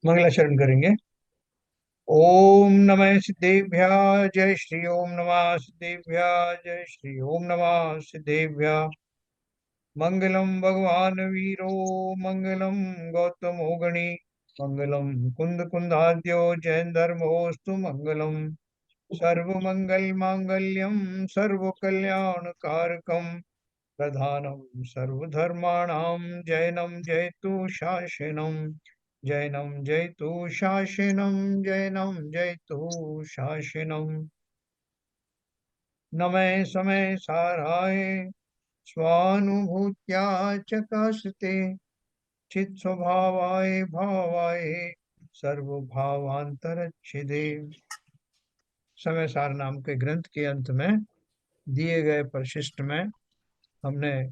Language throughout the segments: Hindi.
मंगलाचरण करेंगे। ओम नमः सिद्धेभ्य। जय श्री ओम नमः सिद्धेभ्य। जय श्री ओम नमः सिद्धेभ्य। मंगलम भगवान वीरो मंगलम गौतमो गणी मंगलम कुंद कुंदाद्यो जैन धर्मोस्तु मंगलम। सर्वमंगल मांगल्यम सर्व कल्याण कारकम प्रधानम सर्वधर्माणां जैनम जयतु शासनम। जैनम जयतु शासनम। जैनम जयतु शासनम। नमः समय साराय स्वानुभूत्या चकाशते चित स्वभावाय भावाय सर्वभावांतरच्छिदे। समय सार नाम के ग्रंथ के अंत में दिए गए परिशिष्ट में हमने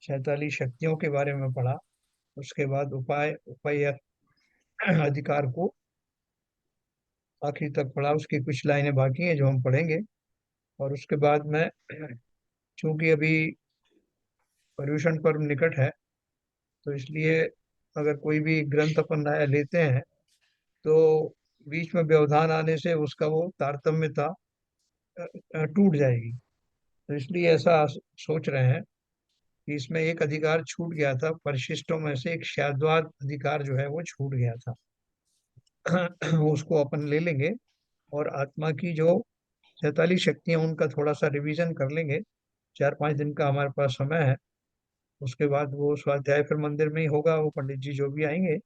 46 शक्तियों के बारे में पढ़ा। उसके बाद उपाय उपाय अधिकार को आखिरी तक पढ़ा। उसकी कुछ लाइनें बाकी हैं जो हम पढ़ेंगे। और उसके बाद में चूंकि अभी पर्यूषण पर्व निकट है, तो इसलिए अगर कोई भी ग्रंथ अपन नया लेते हैं तो बीच में व्यवधान आने से उसका वो तारतम्यता टूट जाएगी। तो इसलिए ऐसा सोच रहे हैं कि इसमें एक अधिकार छूट गया था, परिशिष्टों में से एक शाद्वाद अधिकार जो है वो छूट गया था। उसको अपन ले लेंगे और आत्मा की जो 47 शक्तियां उनका थोड़ा सा रिवीजन कर लेंगे। 4-5 दिन का हमारे पास समय है। उसके बाद वो स्वाध्याय फिर मंदिर में ही होगा, वो पंडित जी जो भी आएंगे।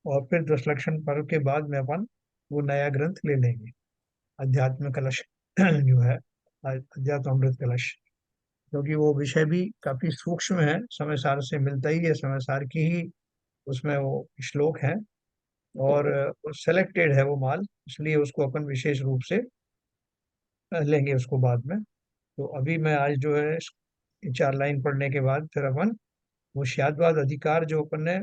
और फिर 10 लक्षण पर्व के बाद में अपन वो नया ग्रंथ ले लेंगे, अध्यात्म कलश जो है, अध्यात्म अमृत कलश। क्योंकि वो विषय भी काफी सूक्ष्म है, समय सार से मिलता ही है, समय सार की ही उसमें वो श्लोक है। और सेलेक्टेड है वो माल, इसलिए उसको अपन विशेष रूप से लेंगे उसको बाद में। तो अभी मैं आज जो है 4 लाइन पढ़ने के बाद फिर अपन वो शाद्वाद अधिकार जो अपन ने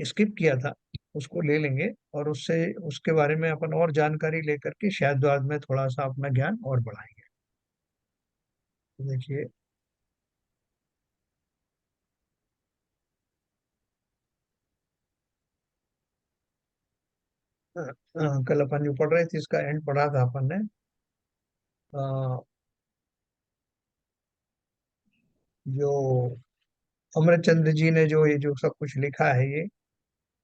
स्किप किया था उसको ले लेंगे। और उससे उसके बारे में अपन और जानकारी लेकर के शाद्वाद में थोड़ा सा अपना ज्ञान और बढ़ाएंगे। तो देखिए, कल अपन जो पढ़ रहे थे इसका एंड पढ़ा था अपन ने। अ, जो अमरचंद्र जी ने जो ये जो सब कुछ लिखा है, ये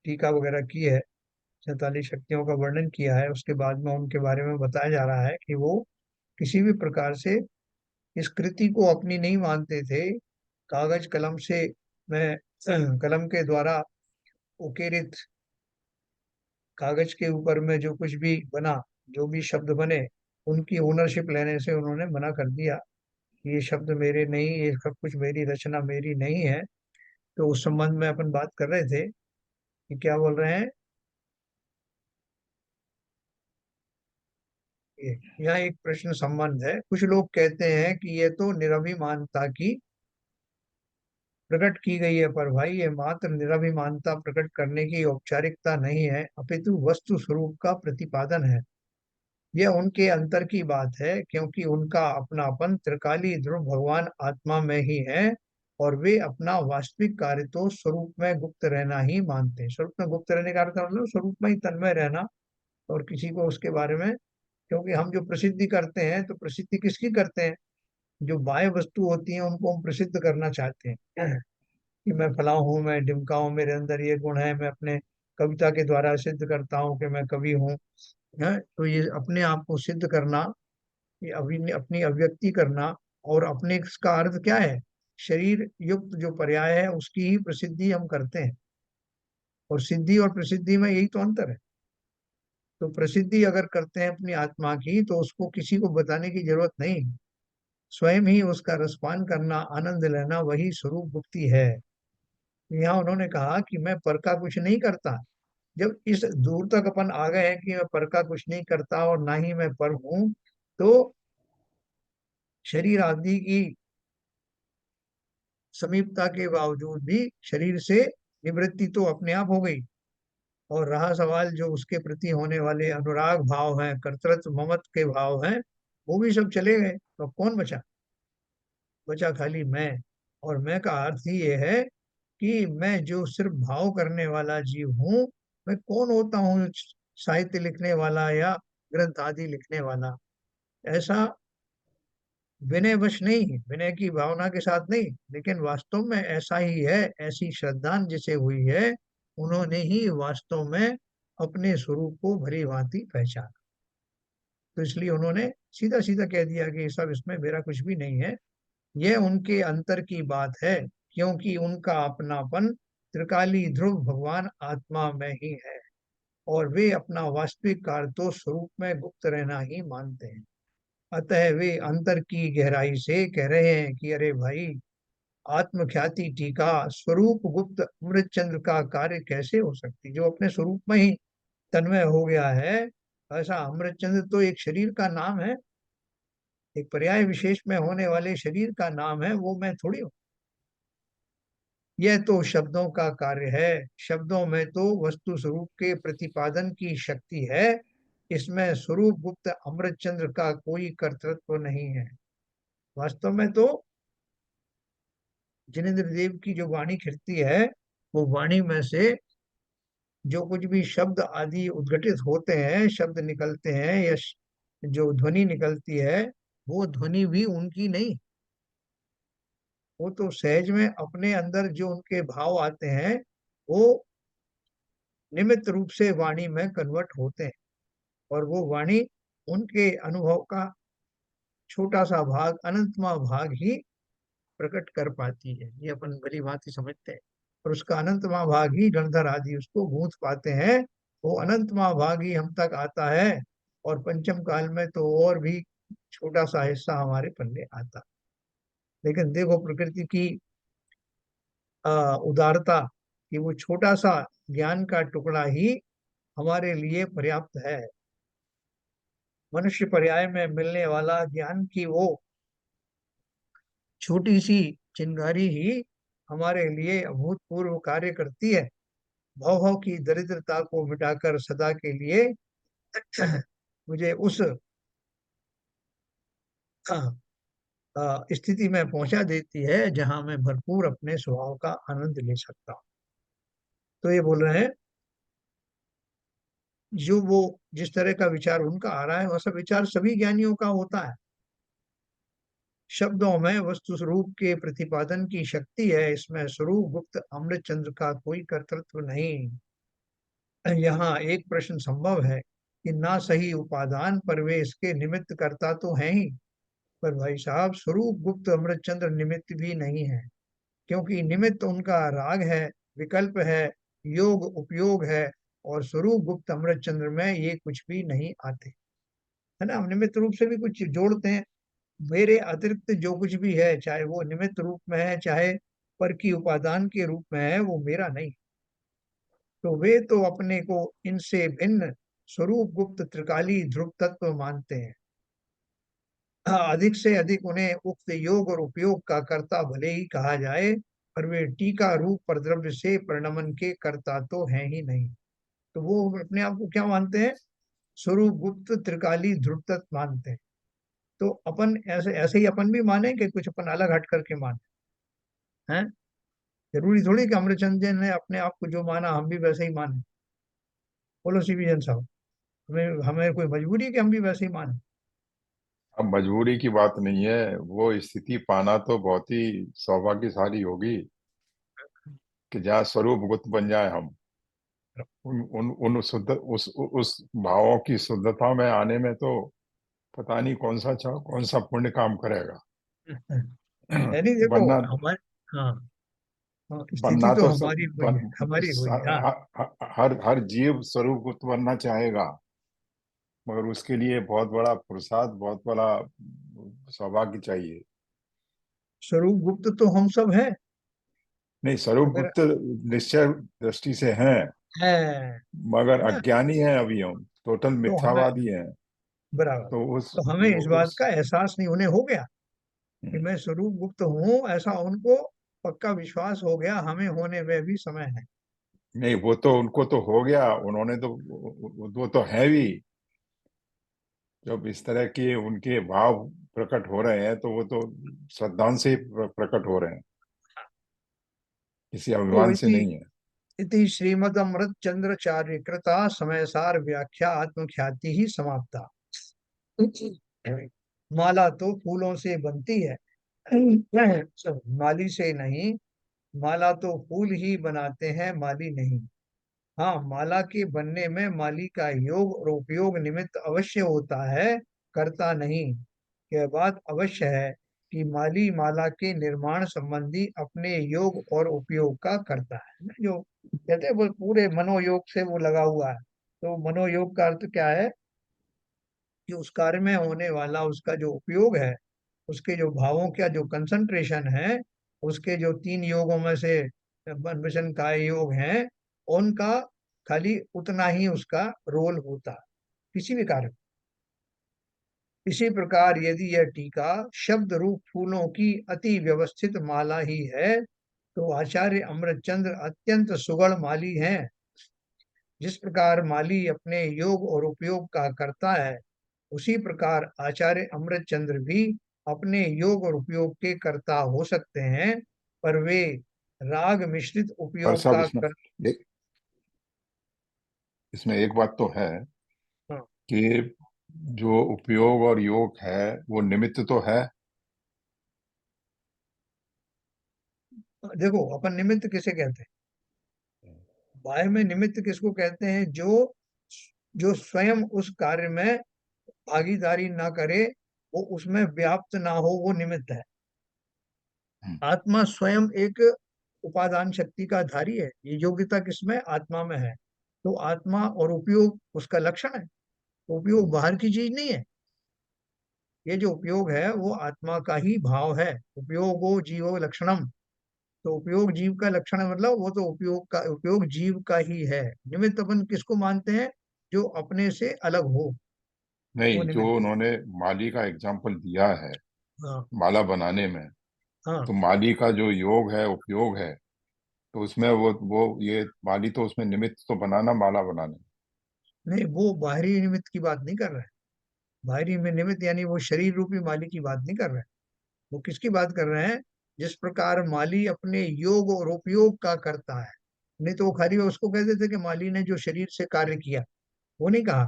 टीका वगैरह की है, 47 शक्तियों का वर्णन किया है, उसके बाद में उनके बारे में बताया जा रहा है कि वो किसी भी प्रकार से इस कृति को अपनी नहीं मानते थे। कागज कलम से मैं कलम के द्वारा उकेरित कागज के ऊपर में जो कुछ भी बना, जो भी शब्द बने, उनकी ओनरशिप लेने से उन्होंने मना कर दिया। ये शब्द मेरे नहीं, ये सब कुछ मेरी रचना मेरी नहीं है। तो उस संबंध में अपन बात कर रहे थे कि क्या बोल रहे हैं। यहाँ एक प्रश्न संबंध है। कुछ लोग कहते हैं कि ये तो निरभिमानता की प्रकट की गई है, पर भाई ये मात्र निरभिमानता प्रकट करने की औपचारिकता नहीं है, अपितु वस्तु स्वरूप का प्रतिपादन है। यह उनके अंतर की बात है, क्योंकि उनका अपनापन त्रिकाली ध्रुव भगवान आत्मा में ही है। और वे अपना वास्तविक कार्य तो स्वरूप में गुप्त रहना ही मानते हैं। स्वरूप में गुप्त रहने का अर्थ मतलब स्वरूप में ही तन्मय रहना, और किसी को उसके बारे में, क्योंकि हम जो प्रसिद्धि करते हैं तो प्रसिद्धि किसकी करते हैं? जो बाह्य वस्तु होती है उनको हम प्रसिद्ध करना चाहते हैं कि मैं फला हूँ, मैं ढिमका हूँ, मेरे अंदर ये गुण है, मैं अपने कविता के द्वारा सिद्ध करता हूँ कि मैं कवि हूँ। है तो ये अपने आप को सिद्ध करना, ये अपनी अभिव्यक्ति करना। और अपने इसका अर्थ क्या है? शरीर युक्त जो पर्याय है उसकी ही प्रसिद्धि हम करते हैं। और सिद्धि और प्रसिद्धि में यही तो अंतर है। तो प्रसिद्धि अगर करते हैं अपनी आत्मा की तो उसको किसी को बताने की जरूरत नहीं, स्वयं ही उसका रसपान करना, आनंद लेना, वही स्वरूप मुक्ति है। यहाँ उन्होंने कहा कि मैं पर का कुछ नहीं करता। जब इस दूर तक अपन आ गए हैं कि मैं पर का कुछ नहीं करता और ना ही मैं पर हूं, तो शरीर आदि की समीपता के बावजूद भी शरीर से निवृत्ति तो अपने आप हो गई। और रहा सवाल जो उसके प्रति होने वाले अनुराग भाव हैं, कर्तृत्व ममत्व के भाव हैं, वो भी सब चले गए। तो अब कौन बचा? बचा खाली मैं। और मैं का अर्थ ही ये है कि मैं जो सिर्फ भाव करने वाला जीव हूँ, मैं कौन होता हूँ साहित्य लिखने वाला या ग्रंथ आदि लिखने वाला। ऐसा विनयवश नहीं, विनय की भावना के साथ नहीं, लेकिन वास्तव में ऐसा ही है। ऐसी श्रद्धा जिसे हुई है, उन्होंने ही वास्तव में अपने स्वरूप को भली भांति पहचाना। तो इसलिए उन्होंने सीधा सीधा कह दिया कि सब इसमें मेरा कुछ भी नहीं है। यह उनके अंतर की बात है, क्योंकि उनका अपनापन त्रिकाली ध्रुव भगवान आत्मा में ही है, और वे अपना वास्तविक कार्य तो स्वरूप में गुप्त रहना ही मानते हैं। अतः वे अंतर की गहराई से कह रहे हैं कि अरे भाई, आत्मख्याति टीका स्वरूप गुप्त अमृत चंद्र का कार्य कैसे हो सकती, जो अपने स्वरूप में ही तन्मय हो गया है। ऐसा अमृत चंद्र तो एक शरीर का नाम है, एक पर्याय विशेष में होने वाले शरीर का नाम है, वो मैं थोड़ी हूँ। यह तो शब्दों का कार्य है, शब्दों में तो वस्तु स्वरूप के प्रतिपादन की शक्ति है। इसमें स्वरूप गुप्त अमृत चंद्र का कोई कर्तृत्व नहीं है। वास्तव में तो जिनेन्द्र देव की जो वाणी खिलती है, वो वाणी में से जो कुछ भी शब्द आदि उद्घटित होते हैं, शब्द निकलते हैं या जो ध्वनि निकलती है, वो ध्वनि भी उनकी नहीं। वो तो सहज में अपने अंदर जो उनके भाव आते हैं, वो निमित्त रूप से वाणी में कन्वर्ट होते हैं, और वो वाणी उनके अनुभव का छोटा सा भाग, अनंतमा भाग ही प्रकट कर पाती है। ये अपन भली भांति समझते हैं, और उसका अनंतमा भाग ही गणधर आदि उसको गूंथ पाते हैं। वो अनंतमा भाग ही हम तक आता है, और पंचम काल में तो और भी छोटा सा हिस्सा हमारे पल्ले आता। लेकिन देखो प्रकृति की उदारता, कि वो छोटा सा ज्ञान का टुकड़ा ही हमारे लिए पर्याप्त है। मनुष्य पर्याय में मिलने वाला ज्ञान की वो छोटी सी चिंगारी ही हमारे लिए अभूतपूर्व कार्य करती है। भव भव की दरिद्रता को मिटाकर सदा के लिए मुझे उस स्थिति में पहुंचा देती है जहां मैं भरपूर अपने स्वभाव का आनंद ले सकता हूँ। तो ये बोल रहे हैं, जो वो जिस तरह का विचार उनका आ रहा है, वैसा विचार सभी ज्ञानियों का होता है। शब्दों में वस्तु स्वरूप के प्रतिपादन की शक्ति है, इसमें स्वरूप गुप्त अमृत चंद्र का कोई कर्तृत्व नहीं। यहाँ एक प्रश्न संभव है कि ना सही उपादान पर वे इसके निमित्त करता तो है ही, पर भाई साहब, स्वरूप गुप्त अमृत चंद्र निमित्त भी नहीं है, क्योंकि निमित्त उनका राग है, विकल्प है, योग उपयोग है, और स्वरूप गुप्त अमृत चंद्र में ये कुछ भी नहीं आते। है ना, हम निमित्त रूप से भी कुछ जोड़ते हैं। मेरे अतिरिक्त जो कुछ भी है, चाहे वो निमित्त रूप में है, चाहे पर की उपादान के रूप में है, वो मेरा नहीं। तो वे तो अपने को इनसे भिन्न स्वरूप गुप्त त्रिकाली ध्रुव तत्व मानते हैं। अधिक से अधिक उन्हें उक्त योग और उपयोग का कर्ता भले ही कहा जाए, पर वे टीका रूप पर द्रव्य से परिणमन के कर्ता तो हैं ही नहीं। तो वो अपने आप को क्या मानते हैं? स्वरूप गुप्त त्रिकाली ध्रुव तत्व मानते हैं। तो अपन ऐसे ऐसे ही अपन भी माने कि कुछ अपन अलग हट करके माने हैं? जरूरी थोड़ी कि अमरचंद ने अपने आप को जो माना हम भी वैसे ही माने। बोलो सीबीजन साहब, हमें हमें कोई मजबूरी है कि हम भी वैसे ही माने? अब मजबूरी की बात नहीं है, वो स्थिति पाना तो बहुत ही सौभाग्यशाली होगी कि जहाँ स्वरूप गुप्त बन जाए हम। उन उन उन शुद्ध उस भावों की शुद्धता में आने में तो पता नहीं कौन सा पुण्य काम करेगा। यानी देखो बनना हमारे, हाँ, हाँ, स्थिति बनना तो तो हमारी हुई है, हमारी हुई है, हाँ। हर हर जीव स्वरूप गुप्त बनना चाहेगा, मगर उसके लिए बहुत बड़ा पुरुषार्थ, बहुत बड़ा सौभाग्य चाहिए। स्वरूप गुप्त तो हम सब हैं। नहीं, स्वरूप अगर गुप्त निश्चय दृष्टि से हैं, है मगर ना, अज्ञानी हैं अभी हम, टोटल तो हमें मिथ्यावादी हैं। बराबर, तो उस तो हमें इस बात उस का एहसास नहीं, उन्हें हो गया कि मैं स्वरूप गुप्त हूँ, ऐसा उनको पक्का विश्वास हो गया, हमें होने में भी समय है। नहीं, वो तो उनको तो हो गया, उन्होंने तो वो तो है भी। जब इस तरह के उनके भाव प्रकट हो रहे हैं तो वो तो श्रद्धांश से प्रकट हो रहे हैं। किसी तो अभिमान से इति नहीं है। इति श्रीमद अमृत चंद्रचार्य कृता समय सार व्याख्या आत्मख्याति ही समाप्ता। माला तो फूलों से बनती है, माली से नहीं। माला तो फूल ही बनाते हैं, माली नहीं। हाँ, माला के बनने में माली का योग और उपयोग निमित्त अवश्य होता है, करता नहीं। यह बात अवश्य है कि माली माला के निर्माण संबंधी अपने योग और उपयोग का करता है। जो कहते हैं वो पूरे मनोयोग से वो लगा हुआ है। तो मनोयोग का अर्थ क्या है कि उस कार्य में होने वाला उसका जो उपयोग है, उसके जो भावों का जो कंसंट्रेशन है, उसके जो तीन योगों में से वचन काय योग हैं, उनका खाली उतना ही उसका रोल होता है किसी भी कार्य में। इसी प्रकार यदि यह टीका शब्द रूप फूलों की अति व्यवस्थित माला ही है, तो आचार्य अमृतचंद्र अत्यंत सुगढ़ माली हैं। जिस प्रकार माली अपने योग और उपयोग का करता है, उसी प्रकार आचार्य अमृतचंद्र भी अपने योग और उपयोग के कर्ता हो सकते हैं, पर वे राग मिश्रित पर उपयोग सब का इसमें कर। एक इसमें एक बात तो है हाँ, कि जो उपयोग और योग है वो निमित्त तो है। देखो अपन निमित्त किसे कहते हैं? बाह्य में निमित्त किसको कहते हैं? जो जो स्वयं उस कार्य में भागीदारी ना करे, वो उसमें व्याप्त ना हो, वो निमित्त है। हम्म, आत्मा स्वयं एक उपादान शक्ति का धारी है। ये योग्यता किसमें? आत्मा में है। तो आत्मा और उपयोग उसका लक्षण है। उपयोग हम्म, बाहर की चीज नहीं है। ये जो उपयोग है वो आत्मा का ही भाव है। उपयोगो जीवो लक्षणम। तो उपयोग जीव का लक्षण है, मतलब वो तो उपयोग जीव का ही है। निमित्त अपन किसको मानते हैं? जो अपने से अलग हो, वो नहीं, जो निमित्त। उन्होंने माली का एग्जाम्पल दिया है हाँ, माला बनाने में, हाँ। तो माली का जो योग है उपयोग है, तो उसमें वो ये माली तो उसमें निमित्त तो बनाना माला बनाने। नहीं, वो बाहरी निमित्त की बात नहीं कर रहे हैं। बाहरी में निमित्त यानी वो शरीर रूपी माली की बात नहीं कर रहे हैं। वो किसकी बात कर रहे हैं? जिस प्रकार माली अपने योग और उपयोग का करता है। नहीं तो वो खाली उसको कहते थे कि माली ने जो शरीर से कार्य किया, वो नहीं कहा।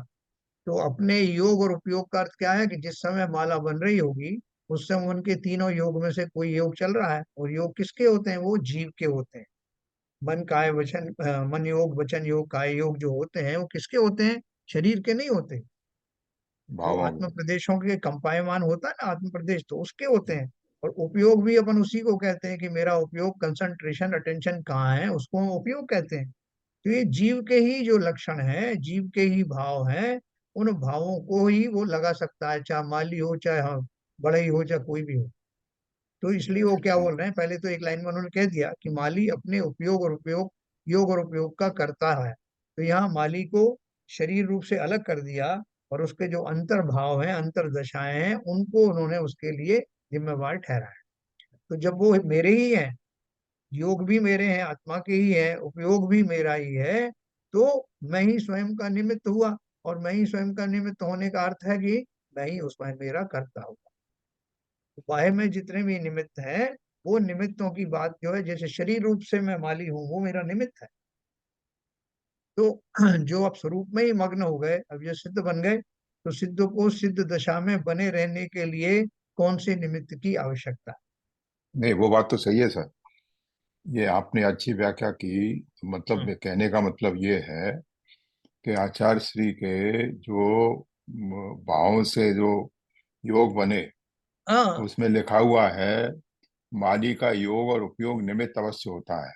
तो अपने योग और उपयोग का अर्थ क्या है कि जिस समय माला बन रही होगी, उस समय उनके तीनों योग में से कोई योग चल रहा है। और योग किसके होते हैं? वो जीव के होते हैं। मन काय वचन मन योग वचन योग काय योग जो होते हैं वो किसके होते हैं? शरीर के नहीं होते। जो भावों आत्म के। प्रदेशों के कंपायमान होता है ना, आत्म प्रदेश, तो उसके होते हैं। और उपयोग भी अपन उसी को कहते हैं कि मेरा उपयोग कंसंट्रेशन अटेंशन कहाँ है, उसको हम उपयोग कहते हैं। तो ये जीव के ही जो लक्षण है, जीव के ही भाव हैं। उन भावों को ही वो लगा सकता है, चाहे माली हो, चाहे हाँ बड़ा ही हो, चाहे कोई भी हो। तो इसलिए वो क्या अच्छा। बोल रहे हैं, पहले तो एक लाइन में उन्होंने कह दिया कि माली अपने उपयोग और उपयोग योग और उपयोग का करता है। तो यहाँ माली को शरीर रूप से अलग कर दिया, और उसके जो अंतर भाव हैं, अंतर दशाएं हैं, उनको उन्होंने उसके लिए जिम्मेवार ठहराया। तो जब वो मेरे ही हैं, योग भी मेरे हैं, आत्मा के ही है, उपयोग भी मेरा ही है, तो मैं ही स्वयं का निमित्त हुआ। और मैं ही स्वयं का निमित्त होने का अर्थ है कि मैं ही उसमें मेरा करता हूँ। बाह्य में जितने भी निमित्त हैं, वो निमित्तों की बात जो है, जैसे शरीर रूप से मैं माली हूँ, वो मेरा निमित्त है। तो जो अब स्वरूप में ही मग्न हो गए, अब ये सिद्ध बन गए, तो सिद्ध को सिद्ध दशा में बने रहने के लिए कौन से निमित्त की आवश्यकता है? नहीं, वो बात तो सही है सर। ये आपने अच्छी व्याख्या की। तो मतलब हम्म। कहने का मतलब ये है कि आचार्य श्री के जो भावों से जो योग बने, तो हाँ। उसमें लिखा हुआ है माली का योग और उपयोग निमित्त अवश्य होता है।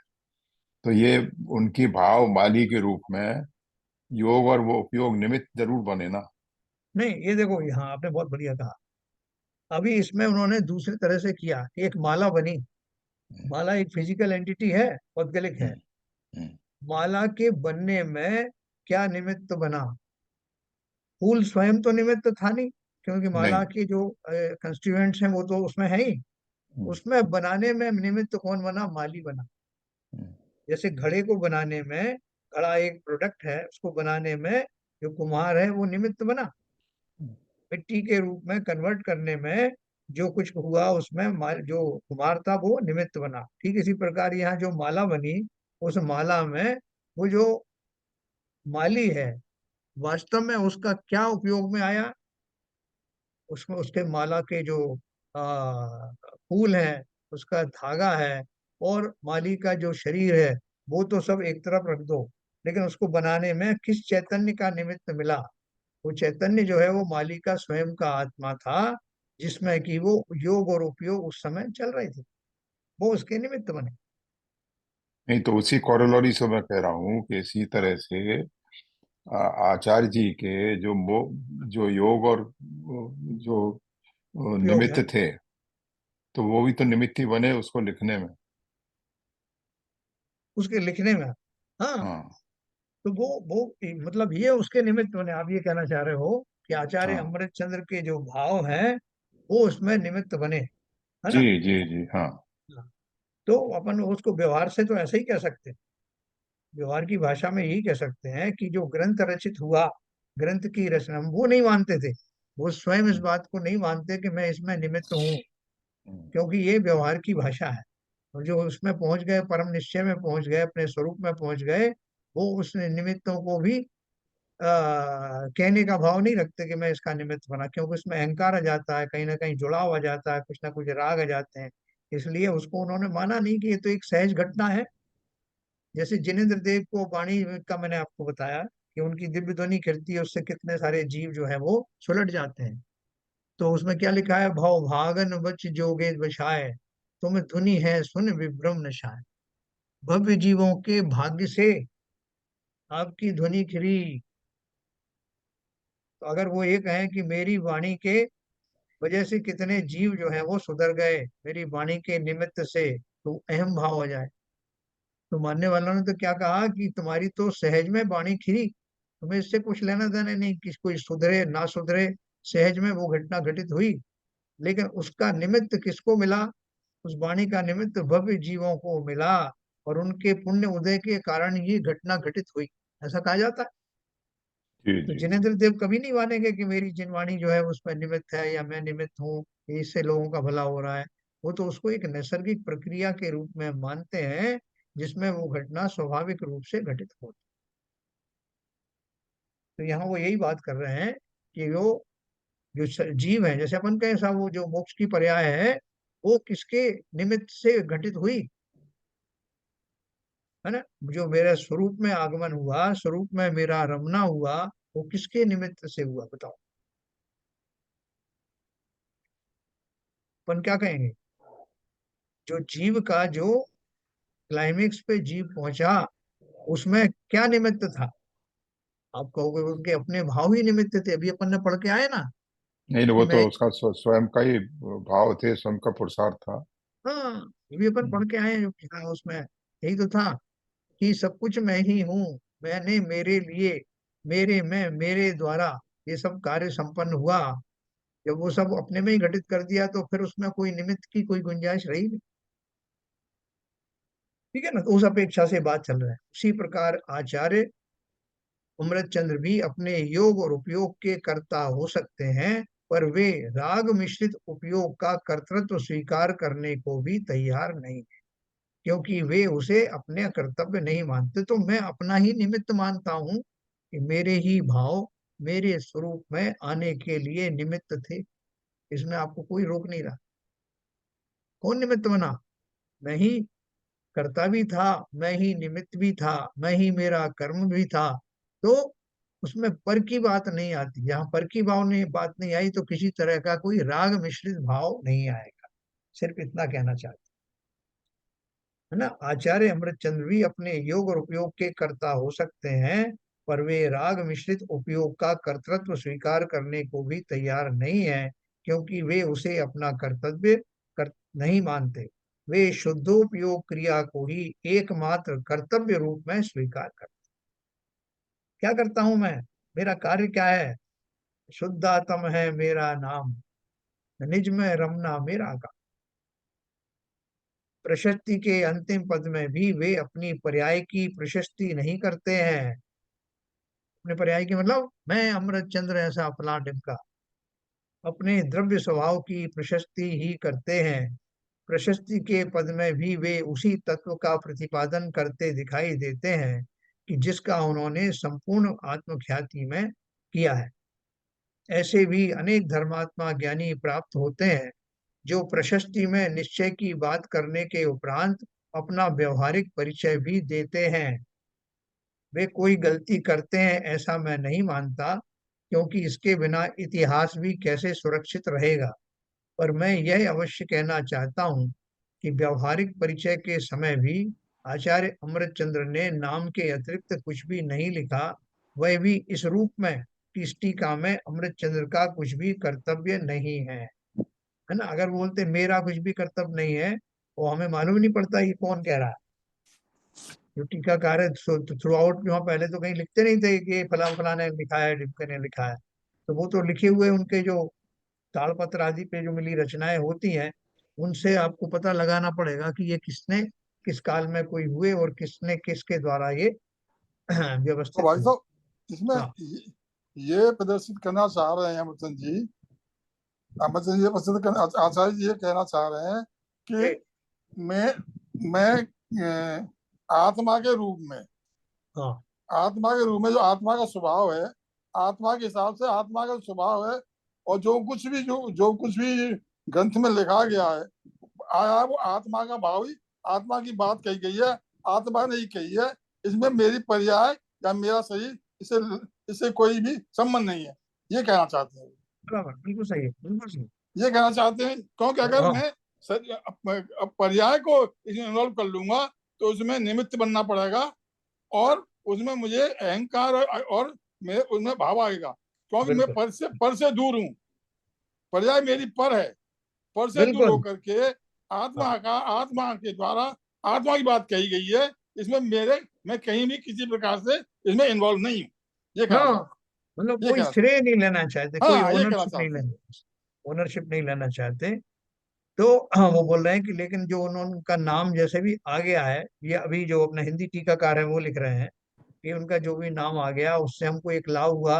तो ये उनकी भाव माली के रूप में योग और वो उपयोग निमित्त जरूर बने ना। नहीं, ये देखो, यहाँ आपने बहुत बढ़िया कहा। अभी इसमें उन्होंने दूसरी तरह से किया कि एक माला बनी। हम्म, माला एक फिजिकल एंटिटी है, पौद्गलिक है। हम्म, हम्म, माला के बनने में क्या निमित्त बना? फूल स्वयं तो निमित्त था नहीं, क्योंकि माला नहीं। के जो कंस्टिट्यूएंट्स हैं वो तो उसमें है ही। हम्म, उसमें बनाने में निमित्त कौन बना? माली बना। हम्म, जैसे घड़े को बनाने में, घड़ा एक प्रोडक्ट है, उसको बनाने में जो कुम्हार है वो निमित्त बना। मिट्टी के रूप में कन्वर्ट करने में जो कुछ हुआ उसमें जो कुमार था वो निमित्त बना। ठीक इसी प्रकार यहाँ जो माला बनी, उस माला में वो जो माली है, वास्तव में उसका क्या उपयोग में आया, उसमें उसके माला के जो फूल है, उसका धागा है, और माली का जो शरीर है, वो तो सब एक तरफ रख दो, लेकिन उसको बनाने में किस चैतन्य का निमित्त मिला? वो चैतन्य जो है वो माली का स्वयं का आत्मा था, जिसमें कि वो योग और उपयोग उस समय चल रहे थे, वो उसके निमित्त बने। नहीं तो उसी कॉरोलरी से मैं कह रहा हूँ कि इसी हाँ, तरह से आचार्य जी के जो योग और जो उपयोग निमित्त है थे, तो वो भी तो निमित्त ही बने उसको लिखने में। उसके लिखने में। हाँ, हाँ तो वो मतलब ये उसके निमित्त बने। आप ये कहना चाह रहे हो कि आचार्य हाँ। अमृत चंद्र के जो भाव हैं वो उसमें निमित्त बने, है जी ना? जी जी हाँ। हाँ। तो अपन उसको व्यवहार से तो ऐसे ही कह सकते हैं, व्यवहार की भाषा में यही कह सकते हैं कि जो ग्रंथ रचित हुआ, ग्रंथ की रचना, हम वो नहीं मानते थे, वो स्वयं इस बात को नहीं मानते कि मैं इसमें निमित्त हूँ, हम्म, क्योंकि ये व्यवहार की भाषा है। और जो उसमें पहुंच गए, परम निश्चय में पहुंच गए, अपने स्वरूप में पहुंच गए, वो उस निमित्तों को भी कहने का भाव नहीं रखते कि मैं इसका निमित्त बना, क्योंकि उसमें अहंकार आ जाता है, कहीं ना कहीं जुड़ाव आ जाता है, कुछ ना कुछ राग आ जाते हैं। इसलिए उसको उन्होंने माना नहीं कि ये तो एक सहज घटना है। जैसे जिनेन्द्र देव को वाणी का मैंने आपको बताया कि उनकी दिव्य ध्वनि कीर्ति है, उससे कितने सारे जीव जो है वो सुलट जाते हैं। तो उसमें क्या लिखा है, भव भागन बच जोगे बछाए, तुम धुनि है सुन विभ्रम नशाए। भव्य जीवों के भाग्य से आपकी ध्वनि खिली। तो अगर वो ये कहें कि मेरी वाणी के वजह से कितने जीव जो है वो सुधर गए, मेरी वाणी के निमित्त से, तो अहम भाव हो जाए। तो मानने वालों ने तो क्या कहा कि तुम्हारी तो सहज में वाणी खिली, तुम्हें इससे कुछ लेना देना नहीं कि कोई सुधरे ना सुधरे, सहज में वो घटना घटित हुई। लेकिन उसका निमित्त किसको मिला? उस वाणी का निमित्त भव्य जीवों को मिला, और उनके पुण्य उदय के कारण ये घटना घटित हुई, ऐसा कहा जाता है। जी तो जी जी। जिनेन्द्र देव कभी नहीं मानेंगे कि मेरी जिनवाणी जो है उसमें निमित्त है, या मैं निमित्त हूँ, इससे लोगों का भला हो रहा है। वो तो उसको एक नैसर्गिक प्रक्रिया के रूप में मानते हैं, जिसमें वो घटना स्वाभाविक रूप से घटित होती। तो यहाँ वो यही बात कर रहे हैं कि वो जो जीव है, जैसे अपन कहें साहब, वो जो मोक्ष की पर्याय है, वो किसके निमित्त से घटित हुई, है ना? जो मेरे स्वरूप में आगमन हुआ, स्वरूप में मेरा रमना हुआ, वो किसके निमित्त से हुआ, बताओ। अपन क्या कहेंगे, जो जीव का जो क्लाइमेक्स पे जीव पहुंचा, उसमें क्या निमित्त था? आप कहोगे उनके अपने भाव ही निमित्त थे, अभी अपन ने पढ़ के आए ना नहीं नहीं, कि वो मैं। तो उसका स्वयं का ही भाव थे, स्वयं का पुरुषार्थ था। हाँ, अभी अपन हम्म, पढ़ के आए हैं जो कि हाँ, उसमें यही तो था कि सब कुछ मैं ही हूँ, मैंने, मेरे लिए, मेरे में, मेरे द्वारा ये सब कार्य संपन्न हुआ। जब वो सब अपने में ही घटित कर दिया, तो फिर उसमें कोई निमित्त की कोई गुंजाइश रही नहीं। ठीक है ना? तो उस अपेक्षा से बात चल रहा है। उसी प्रकार आचार्य अमृत चंद्र भी अपने योग और उपयोग के कर्ता हो सकते हैं, पर वे राग मिश्रित उपयोग का कर्तृत्व स्वीकार करने को भी तैयार नहीं, क्योंकि वे उसे अपने कर्तव्य नहीं मानते। तो मैं अपना ही निमित्त मानता हूँ कि मेरे ही भाव मेरे स्वरूप में आने के लिए निमित्त थे, इसमें आपको कोई रोक नहीं रहा। कौन निमित्त बना? मैं ही करता भी था, मैं ही निमित्त भी था, मैं ही मेरा कर्म भी था। तो उसमें पर की बात नहीं आती। जहां पर की भाव नहीं, बात नहीं आई, तो किसी तरह का कोई राग मिश्रित भाव नहीं आएगा। सिर्फ इतना कहना चाहते है ना। आचार्य अमृतचंद्र भी अपने योग और उपयोग के कर्ता हो सकते हैं, पर वे राग मिश्रित उपयोग का कर्तृत्व स्वीकार करने को भी तैयार नहीं है, क्योंकि वे उसे अपना कर्तव्य कर नहीं मानते। वे शुद्धोपयोग क्रिया को ही एकमात्र कर्तव्य रूप में स्वीकार करते। क्या करता हूं मैं? मेरा कार्य क्या है? शुद्धात्म है मेरा नाम, निज में रमना मेरा काम। प्रशस्ति के अंतिम पद में भी वे अपनी पर्याय की प्रशस्ति नहीं करते हैं। अपने पर्याय की मतलब मैं अमृत चंद्र ऐसा फला ढिमका, अपने द्रव्य स्वभाव की प्रशस्ति ही करते हैं। प्रशस्ति के पद में भी वे उसी तत्व का प्रतिपादन करते दिखाई देते हैं कि जिसका उन्होंने संपूर्ण आत्मख्याति में किया है। ऐसे भी अनेक धर्मात्मा ज्ञानी प्राप्त होते हैं जो प्रशस्ति में निश्चय की बात करने के उपरांत अपना व्यवहारिक परिचय भी देते हैं। वे कोई गलती करते हैं ऐसा मैं नहीं मानता, क्योंकि इसके बिना इतिहास भी कैसे सुरक्षित रहेगा। पर मैं यह अवश्य कहना चाहता हूँ कि व्यवहारिक परिचय के समय भी आचार्य अमृतचंद्र ने नाम के अतिरिक्त कुछ भी नहीं लिखा, वह भी इस रूप में कि इस टीका में अमृतचंद्र का कुछ भी कर्तव्य नहीं है ना। अगर बोलते मेरा कुछ भी कर्तव्य नहीं है, वो हमें मालूम नहीं पड़ता ये कौन कह रहा है। जो टीकाकार है थ्रू आउट, वहाँ पहले तो कहीं लिखते नहीं थे कि ये फलां फलां ने लिखा है, ढिमके ने लिखा है। तो वो तो लिखे हुए उनके जो ताड़पत्र आदि पे जो मिली रचनाएं होती हैं, उनसे आपको पता लगाना पड़ेगा कि ये किसने किस काल में कोई हुए और किसने किसके द्वारा ये तो व्यवस्थित भाई हुए। साहब, इसमें हाँ ये प्रदर्शित करना चाह रहे हैं अमरचंद जी, अमरचंद जी ये प्रदर्शित करना, आचार्य जी ये कहना चाह रहे हैं ये, कि मैं आत्मा के रूप में, हाँ आत्मा के रूप में जो आत्मा का स्वभाव है, आत्मा के हिसाब से आत्मा का स्वभाव है, और जो कुछ भी ग्रंथ में लिखा गया है आया वो आत्मा का भाव ही, आत्मा की बात कही गई है, आत्मा ने ही कही है। इसमें मेरी पर्याय या मेरा शरीर इससे इससे कोई भी संबंध नहीं है, ये कहना चाहते हैं। बराबर, बिल्कुल सही है, बिल्कुल सही। ये कहना चाहते हैं क्योंकि अगर हाँ मैं पर्याय को इसमें इन्वॉल्व कर लूंगा तो उसमें निमित्त बनना पड़ेगा, और उसमें मुझे अहंकार और मेरे उसमें भाव आएगा, क्योंकि मैं बिल्कुल पर से दूर हूँ। पर्याय मेरी पर है, पर से दूर बिल्कुल। होकर के हाँ आत्मा के द्वारा आत्मा की बात कही गई है। इसमें मैं कहीं भी किसी प्रकार से इसमें इन्वॉल्व नहीं हूँ, ये कहना हाँ, चाहता मतलब हूँ, ये कोई कहना श्रेय नहीं लेना चाहते, हाँ कोई हाँ, ये कहना ओनरशिप नहीं चाहते हैं। लेना, ओनरशिप नहीं लेना चाहते। तो हाँ, वो बोल रहे हैं कि लेकिन जो उनका नाम जैसे भी आ गया है, ये अभी जो अपना हिंदी टीकाकार है वो लिख रहे हैं कि उनका जो भी नाम आ गया उससे हमको एक लाभ हुआ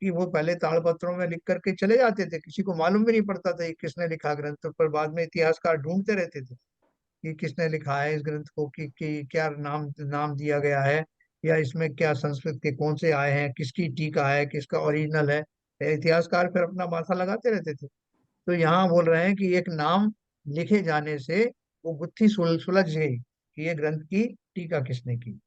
कि वो पहले ताड़पत्रों में लिख करके चले जाते थे, किसी को मालूम भी नहीं पड़ता था कि किसने लिखा ग्रंथ, पर बाद में इतिहासकार ढूंढते रहते थे कि किसने लिखा है इस ग्रंथ को, कि क्या नाम नाम दिया गया है, या इसमें क्या संस्कृत के कौन से आए हैं, किसकी टीका है, किसका ओरिजिनल है। इतिहासकार फिर अपना माथा लगाते रहते थे। तो यहाँ बोल रहे हैं कि एक नाम लिखे जाने से वो गुत्थी सुलझ गई कि ये ग्रंथ की टीका किसने की।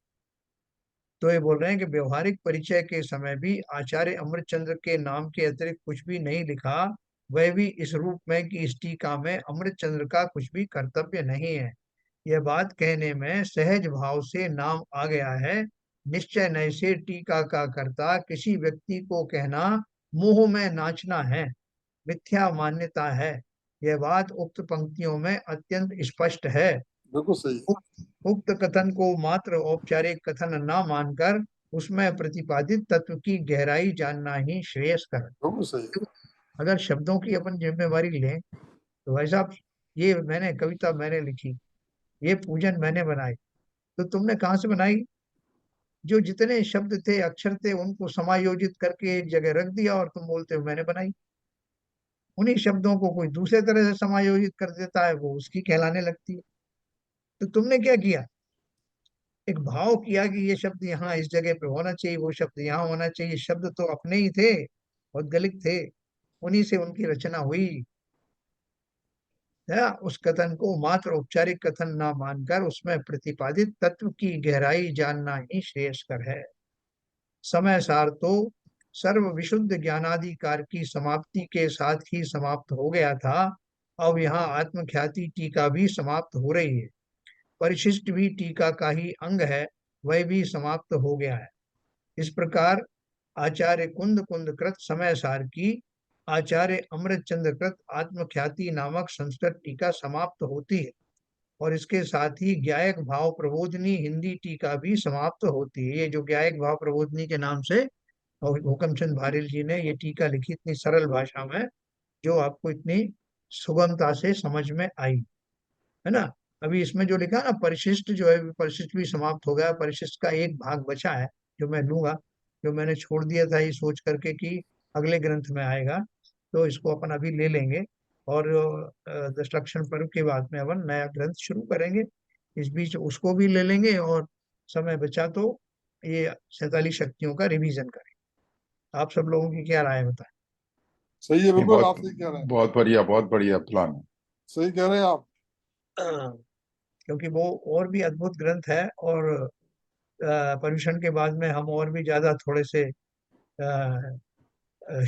तो ये बोल रहे हैं कि व्यवहारिक परिचय के समय भी आचार्य अमृतचंद्र के नाम के अतिरिक्त कुछ भी नहीं लिखा, वह भी इस रूप में कि इस टीका में अमृतचंद्र का कुछ भी कर्तव्य नहीं है। यह बात कहने में सहज भाव से नाम आ गया है। निश्चय नय से टीका का कर्ता किसी व्यक्ति को कहना मोह में नाचना है, मिथ्या मान्यता है। यह बात उक्त पंक्तियों में अत्यंत स्पष्ट है। बिल्कुल सही है, उक्त कथन को मात्र औपचारिक कथन न मानकर उसमें प्रतिपादित तत्व की गहराई जानना ही श्रेयस्कर। बिल्कुल सही है। अगर शब्दों की अपन जिम्मेवारी लें तो भाई साहब, ये मैंने कविता मैंने लिखी, ये पूजन मैंने बनाई, तो तुमने कहाँ से बनाई? जो जितने शब्द थे अक्षर थे उनको समायोजित करके एक जगह रख दिया और तुम बोलते हो मैंने बनाई। उन्हीं शब्दों को कोई दूसरे तरह से समायोजित कर देता है, वो उसकी कहलाने लगती है। तो तुमने क्या किया? एक भाव किया कि ये शब्द यहाँ इस जगह पे होना चाहिए, वो शब्द यहाँ होना चाहिए। शब्द तो अपने ही थे, बहुत गलित थे, उन्हीं से उनकी रचना हुई है। उस कथन को मात्र औपचारिक कथन ना मानकर उसमें प्रतिपादित तत्व की गहराई जानना ही श्रेयस्कर है। समय सार तो सर्व विशुद्ध ज्ञानाधिकार की समाप्ति के साथ ही समाप्त हो गया था। अब यहाँ आत्मख्याति टीका भी समाप्त हो रही है। परिशिष्ट भी टीका का ही अंग है, वह भी समाप्त हो गया है। इस प्रकार आचार्य कुंद कुंद कृत समय सार की आचार्य अमृतचंद्र कृत आत्मख्याति नामक संस्कृत टीका समाप्त होती है, और इसके साथ ही ज्ञायक भाव प्रबोधनी हिंदी टीका भी समाप्त होती है। ये जो ज्ञायक भाव प्रबोधनी के नाम से और हुकमचंद भारिल जी ने ये टीका लिखी इतनी सरल भाषा में, जो आपको इतनी सुगमता से समझ में आई, है ना। अभी इसमें जो लिखा है ना परिशिष्ट, जो है परिशिष्ट भी समाप्त हो गया। परिशिष्ट का एक भाग बचा है जो मैं लूंगा, जो मैंने छोड़ दिया था ये सोच करके कि अगले ग्रंथ में आएगा। तो इसको अपन अभी ले लेंगे और दशलक्षण पर्व के बाद में अपन नया ग्रंथ शुरू करेंगे। इस बीच उसको भी ले लेंगे और समय बचा तो ये 47 शक्तियों का रिवीजन करेंगे। आप सब लोगों की क्या राय बताएं? सही है, ये बिल्कुल बहुत आप सही कह रहे हैं। बहुत बढ़िया प्लान है। सही कह रहे हैं आप। क्योंकि वो और भी अद्भुत ग्रंथ है और पर्यूषण के बाद में हम और भी ज्यादा थोड़े से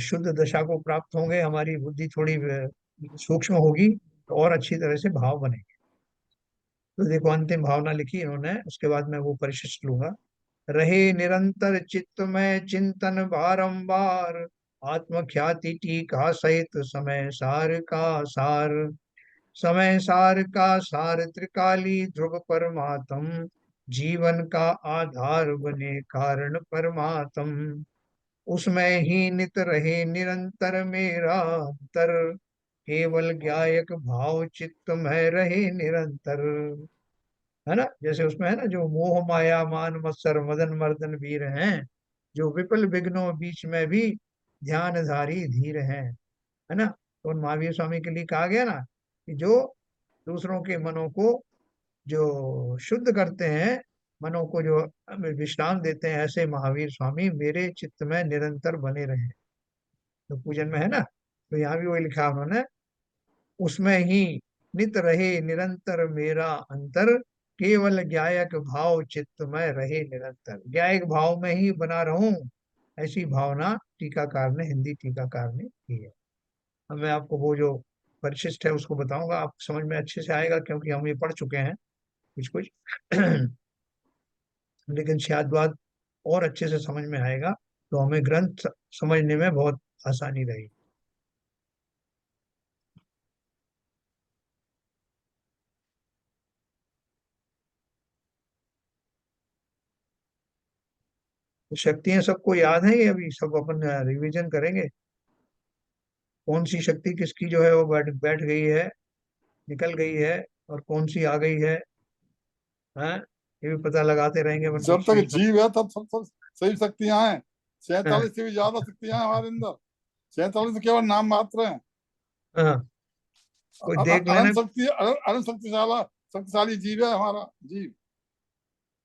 शुद्ध दशा को प्राप्त होंगे, हमारी बुद्धि थोड़ी सूक्ष्म होगी तो और अच्छी तरह से भाव बनेंगे। तो देखो अंतिम भावना लिखी इन्होंने, उसके बाद मैं वो परिशिष्ट लूंगा। रहे निरंतर चित्त में चिंतन बारंबार, आत्म ख्याति टीका सहित समय सार का सार। समय सार का सार त्रिकाली ध्रुव परमात्म, जीवन का आधार बने कारण परमात्म। उसमें ही नित रहे निरंतर मेरा अंतर, केवल ज्ञायक भाव चित्त में रहे निरंतर। है ना, जैसे उसमें है ना, जो मोह माया मान मत्सर मदन मर्दन वीर हैं, जो विपल विघ्नों बीच में भी ध्यानधारी धीर हैं। है ना, तो उन महावीर स्वामी के लिए कहा गया ना कि जो दूसरों के मनों को जो शुद्ध करते हैं, मनों को जो विश्राम देते हैं, ऐसे महावीर स्वामी मेरे चित्त में निरंतर बने रहे। तो पूजन में है ना, तो यहाँ भी वही लिखा उन्होंने, उसमें ही नित रहे निरंतर मेरा अंतर, केवल ज्ञायक भाव चित्त में रहे निरंतर। ज्ञायक भाव में ही बना रहूं, ऐसी भावना टीकाकार ने, हिंदी टीकाकार ने की है। अब मैं आपको वो जो परिशिष्ट है उसको बताऊंगा, आप समझ में अच्छे से आएगा क्योंकि हम ये पढ़ चुके हैं कुछ कुछ। लेकिन शायद बात और अच्छे से समझ में आएगा तो हमें ग्रंथ समझने में बहुत आसानी रहेगी। तो शक्तियां सबको याद है, ये अभी सब अपन रिवीजन करेंगे। कौन सी शक्ति किसकी जो है वो बैठ बैठ गई है, निकल गई है, और कौन सी आ गई है। हैं, ये भी पता लगाते रहेंगे अपन जब बीच तक बीच में। जीव है तब सब सही शक्तियां हैं। हाँ, 47 से भी ज्यादा शक्तियां हैं हमारे अंदर। 47 केवल नाम मात्र हैं। हाँ, कोई देख लेना। अनंत शक्तिशाला शक्तिशाली जीव है हमारा जीव।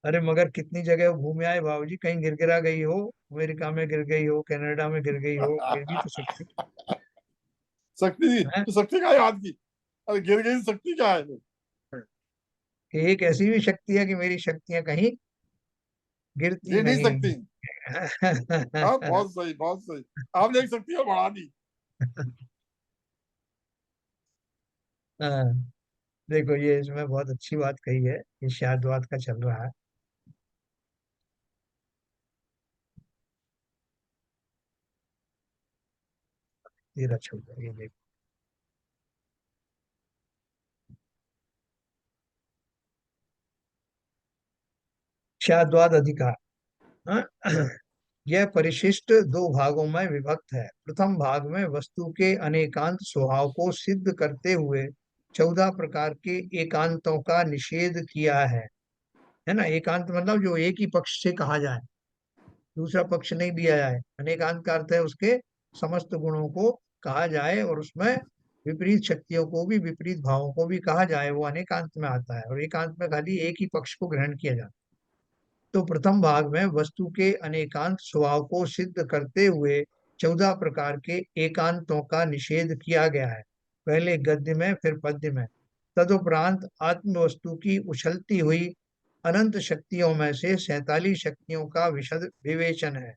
अरे मगर कितनी जगह वो घूम आए बाबूजी, कहीं गिरगिरा गई हो, अमेरिका में गिर गई हो, कनाडा में गिर गई हो, फिर भी तो शक्ति शक्ति है। तो शक्ति का याद की। अरे गिर गई तो शक्ति क्या है? एक ऐसी भी शक्ति है कि मेरी शक्तियां कहीं गिरती गिर नहीं नहीं। सकती। हाँ, बहुत सही बहुत सही। आपने एक शक्ति और बढ़ा दी। हाँ, देखो ये इसमें बहुत अच्छी बात कही है, ये शादवाद का चल रहा है। ये रहा ये देखो, शादवाद अधिकार। हाँ? यह परिशिष्ट दो भागों में विभक्त है। प्रथम भाग में वस्तु के अनेकांत स्वभाव को सिद्ध करते हुए 14 प्रकार के एकांतों का निषेध किया है ना। एकांत मतलब जो एक ही पक्ष से कहा जाए, दूसरा पक्ष नहीं दिया जाए। अनेकांत का अर्थ है उसके समस्त गुणों को कहा जाए और उसमें विपरीत शक्तियों को भी, विपरीत भावों को भी कहा जाए, वो अनेकांत में आता है। और एकांत में खाली एक ही पक्ष को ग्रहण किया जाता है। तो प्रथम भाग में वस्तु के अनेकांत स्वभाव को सिद्ध करते हुए 14 प्रकार के एकांतों का निषेध किया गया है, पहले गद्य में फिर पद्य में। तदुपरांत आत्म वस्तु की उछलती हुई अनंत शक्तियों में से 47 शक्तियों का विशद विवेचन है।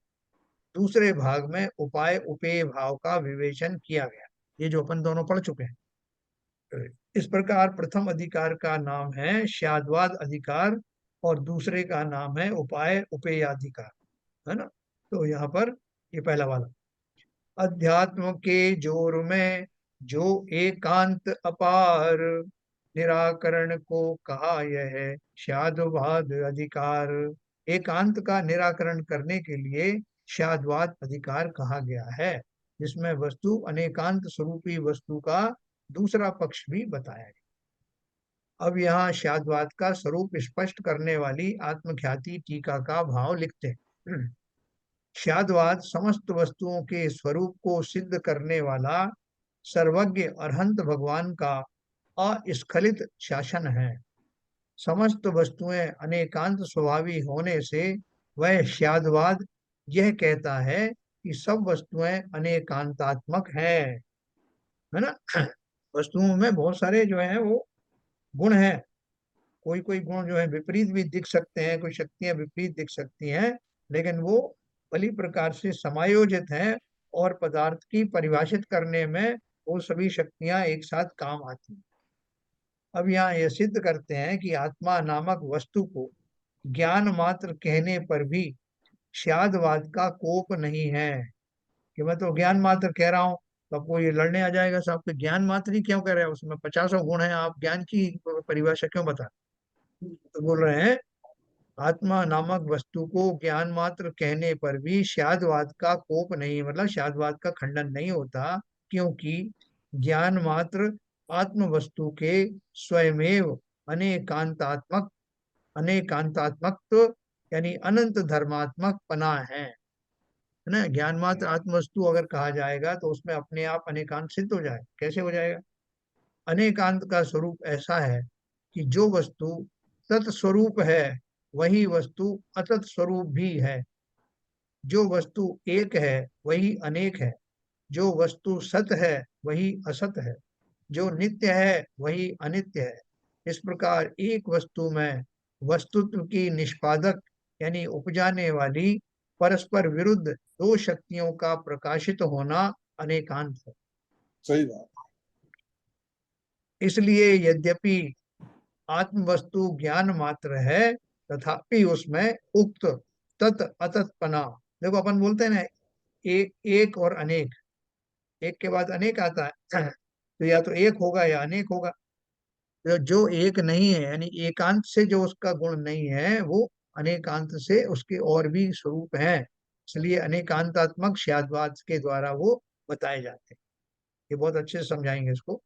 दूसरे भाग में उपाय उपेय भाव का विवेचन किया गया। ये जो अपन दोनों पढ़ चुके हैं। इस प्रकार प्रथम अधिकार का नाम है शाद्वाद अधिकार और दूसरे का नाम है उपाय उपेयाधिकार। है ना, तो यहाँ पर ये पहला वाला, अध्यात्म के जोर में जो एकांत अपार, निराकरण को कहा यह है शाद्वाद अधिकार। एकांत का निराकरण करने के लिए शाद्वाद अधिकार कहा गया है, जिसमें वस्तु अनेकांत स्वरूपी वस्तु का दूसरा पक्ष भी बताया गया। अब यहाँ शाद्वाद का स्वरूप स्पष्ट करने वाली आत्मख्याति टीका का भाव लिखते हैं। ख्यातवाद समस्त वस्तुओं के स्वरूप को सिद्ध करने वाला सर्वज्ञ अरहंत भगवान का अस्खलित शासन है। समस्त वस्तुएं अनेकांत स्वभावी होने से वह ख्यातवाद यह कहता है कि सब वस्तुएं अनेकांतात्मक हैं, है ना। वस्तुओं में बहुत सारे जो है वो गुण हैं। कोई कोई गुण जो है विपरीत भी दिख सकते हैं, कोई शक्तियां विपरीत दिख सकती हैं, लेकिन वो भली प्रकार से समायोजित हैं और पदार्थ की परिभाषित करने में वो सभी शक्तियां एक साथ काम आती हैं। अब यहाँ यह सिद्ध करते हैं कि आत्मा नामक वस्तु को ज्ञान मात्र कहने पर भी ख्यातवाद का कोप नहीं है। कि मैं तो ज्ञान मात्र कह रहा हूँ, तो आपको ये लड़ने आ जाएगा साहब कि ज्ञान मात्र ही क्यों कह रहे हैं, उसमें 50 गुण है, आप ज्ञान की परिभाषा क्यों बता रहे हैं? तो बोल रहे हैं आत्मा नामक वस्तु को ज्ञान मात्र कहने पर भी ख्यातवाद का कोप नहीं, मतलब ख्यातवाद का खंडन नहीं होता, क्योंकि ज्ञान मात्र आत्म वस्तु के स्वयमेव अनेकांतात्मक अनेकांतात्मक यानी अनंत धर्मात्मक पना है ना। ज्ञान मात्र आत्म वस्तु अगर कहा जाएगा तो उसमें अपने आप अनेकांत सिद्ध हो जाए, कैसे हो जाएगा? अनेकांत का स्वरूप ऐसा है कि जो वस्तु तत्स्वरूप है वही वस्तु अतत स्वरूप भी है। जो वस्तु एक है वही अनेक है। जो वस्तु सत है वही असत है। जो नित्य है वही अनित्य है। इस प्रकार एक वस्तु में वस्तुत्व की निष्पादक यानी उपजाने वाली परस्पर विरुद्ध दो शक्तियों का प्रकाशित होना अनेकांत है। सही बात। इसलिए यद्यपि आत्म वस्तु ज्ञान मात्र है, तथापि उसमें उक्त तत् अतत्पना, देखो अपन बोलते हैं ना एक एक और अनेक, एक के बाद अनेक आता है तो या तो एक होगा या अनेक होगा। तो जो एक नहीं है यानी एकांत से जो उसका गुण नहीं है वो अनेकांत से उसके और भी स्वरूप हैं, इसलिए अनेकांतात्मक ख्यातवाद के द्वारा वो बताए जाते हैं। ये बहुत अच्छे से समझाएंगे इसको।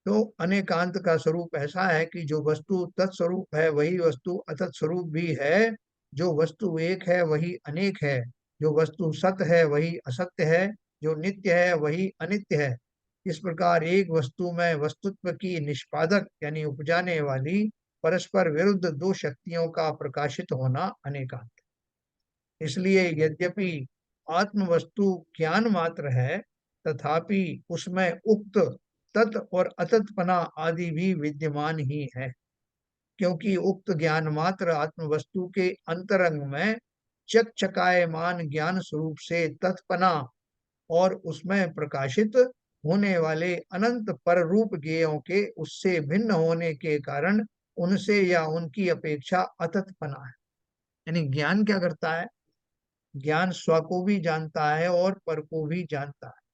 तो अनेकांत का स्वरूप ऐसा है कि जो वस्तु तत्स्वरूप है वही वस्तु अतत स्वरूप भी है। जो वस्तु एक है वही अनेक है। जो वस्तु सत्य है वही असत्य है। जो नित्य है वही अनित्य है। इस प्रकार एक वस्तु में वस्तुत्व की निष्पादक यानी उपजाने वाली परस्पर विरुद्ध दो शक्तियों का प्रकाशित होना अनेकांत। इसलिए यद्यपि आत्म वस्तु ज्ञान मात्र है, तथापि उसमें उक्त तत् और अतत्पना आदि भी विद्यमान ही है, क्योंकि उक्त ज्ञान मात्र आत्म वस्तु के अंतरंग में चकायमान ज्ञान स्वरूप से तत्पना और उसमें प्रकाशित होने वाले अनंत पर रूप ज्ञेयों के उससे भिन्न होने के कारण उनसे या उनकी अपेक्षा अतत्पना है। यानी ज्ञान क्या करता है? ज्ञान स्व को भी जानता है और पर को भी जानता है।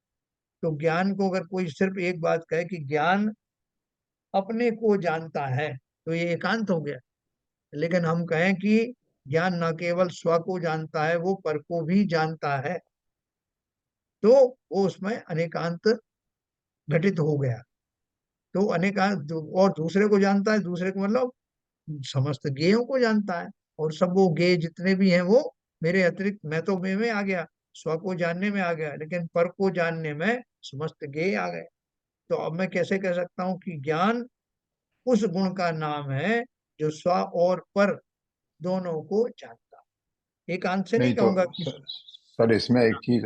तो ज्ञान को अगर कोई सिर्फ एक बात कहे कि ज्ञान अपने को जानता है तो ये एकांत हो गया। लेकिन हम कहें कि ज्ञान न केवल स्व को जानता है, वो पर को भी जानता है, तो वो उसमें अनेकांत घटित हो गया। तो अनेकांत और दूसरे को जानता है, दूसरे को मतलब समस्त ज्ञेयों को जानता है, और सब वो ज्ञेय जितने भी हैं वो मेरे अतिरिक्त, मैं तो में आ गया, स्व को जानने में आ गया, लेकिन पर को जानने में समस्त ज्ञेय आ गए। तो अब मैं कैसे कह सकता हूँ कि ज्ञान उस गुण का नाम है जो स्व और पर दोनों को जानता है। एकांत से नहीं नहीं तो कहूंगा कि सर इसमें एक चीज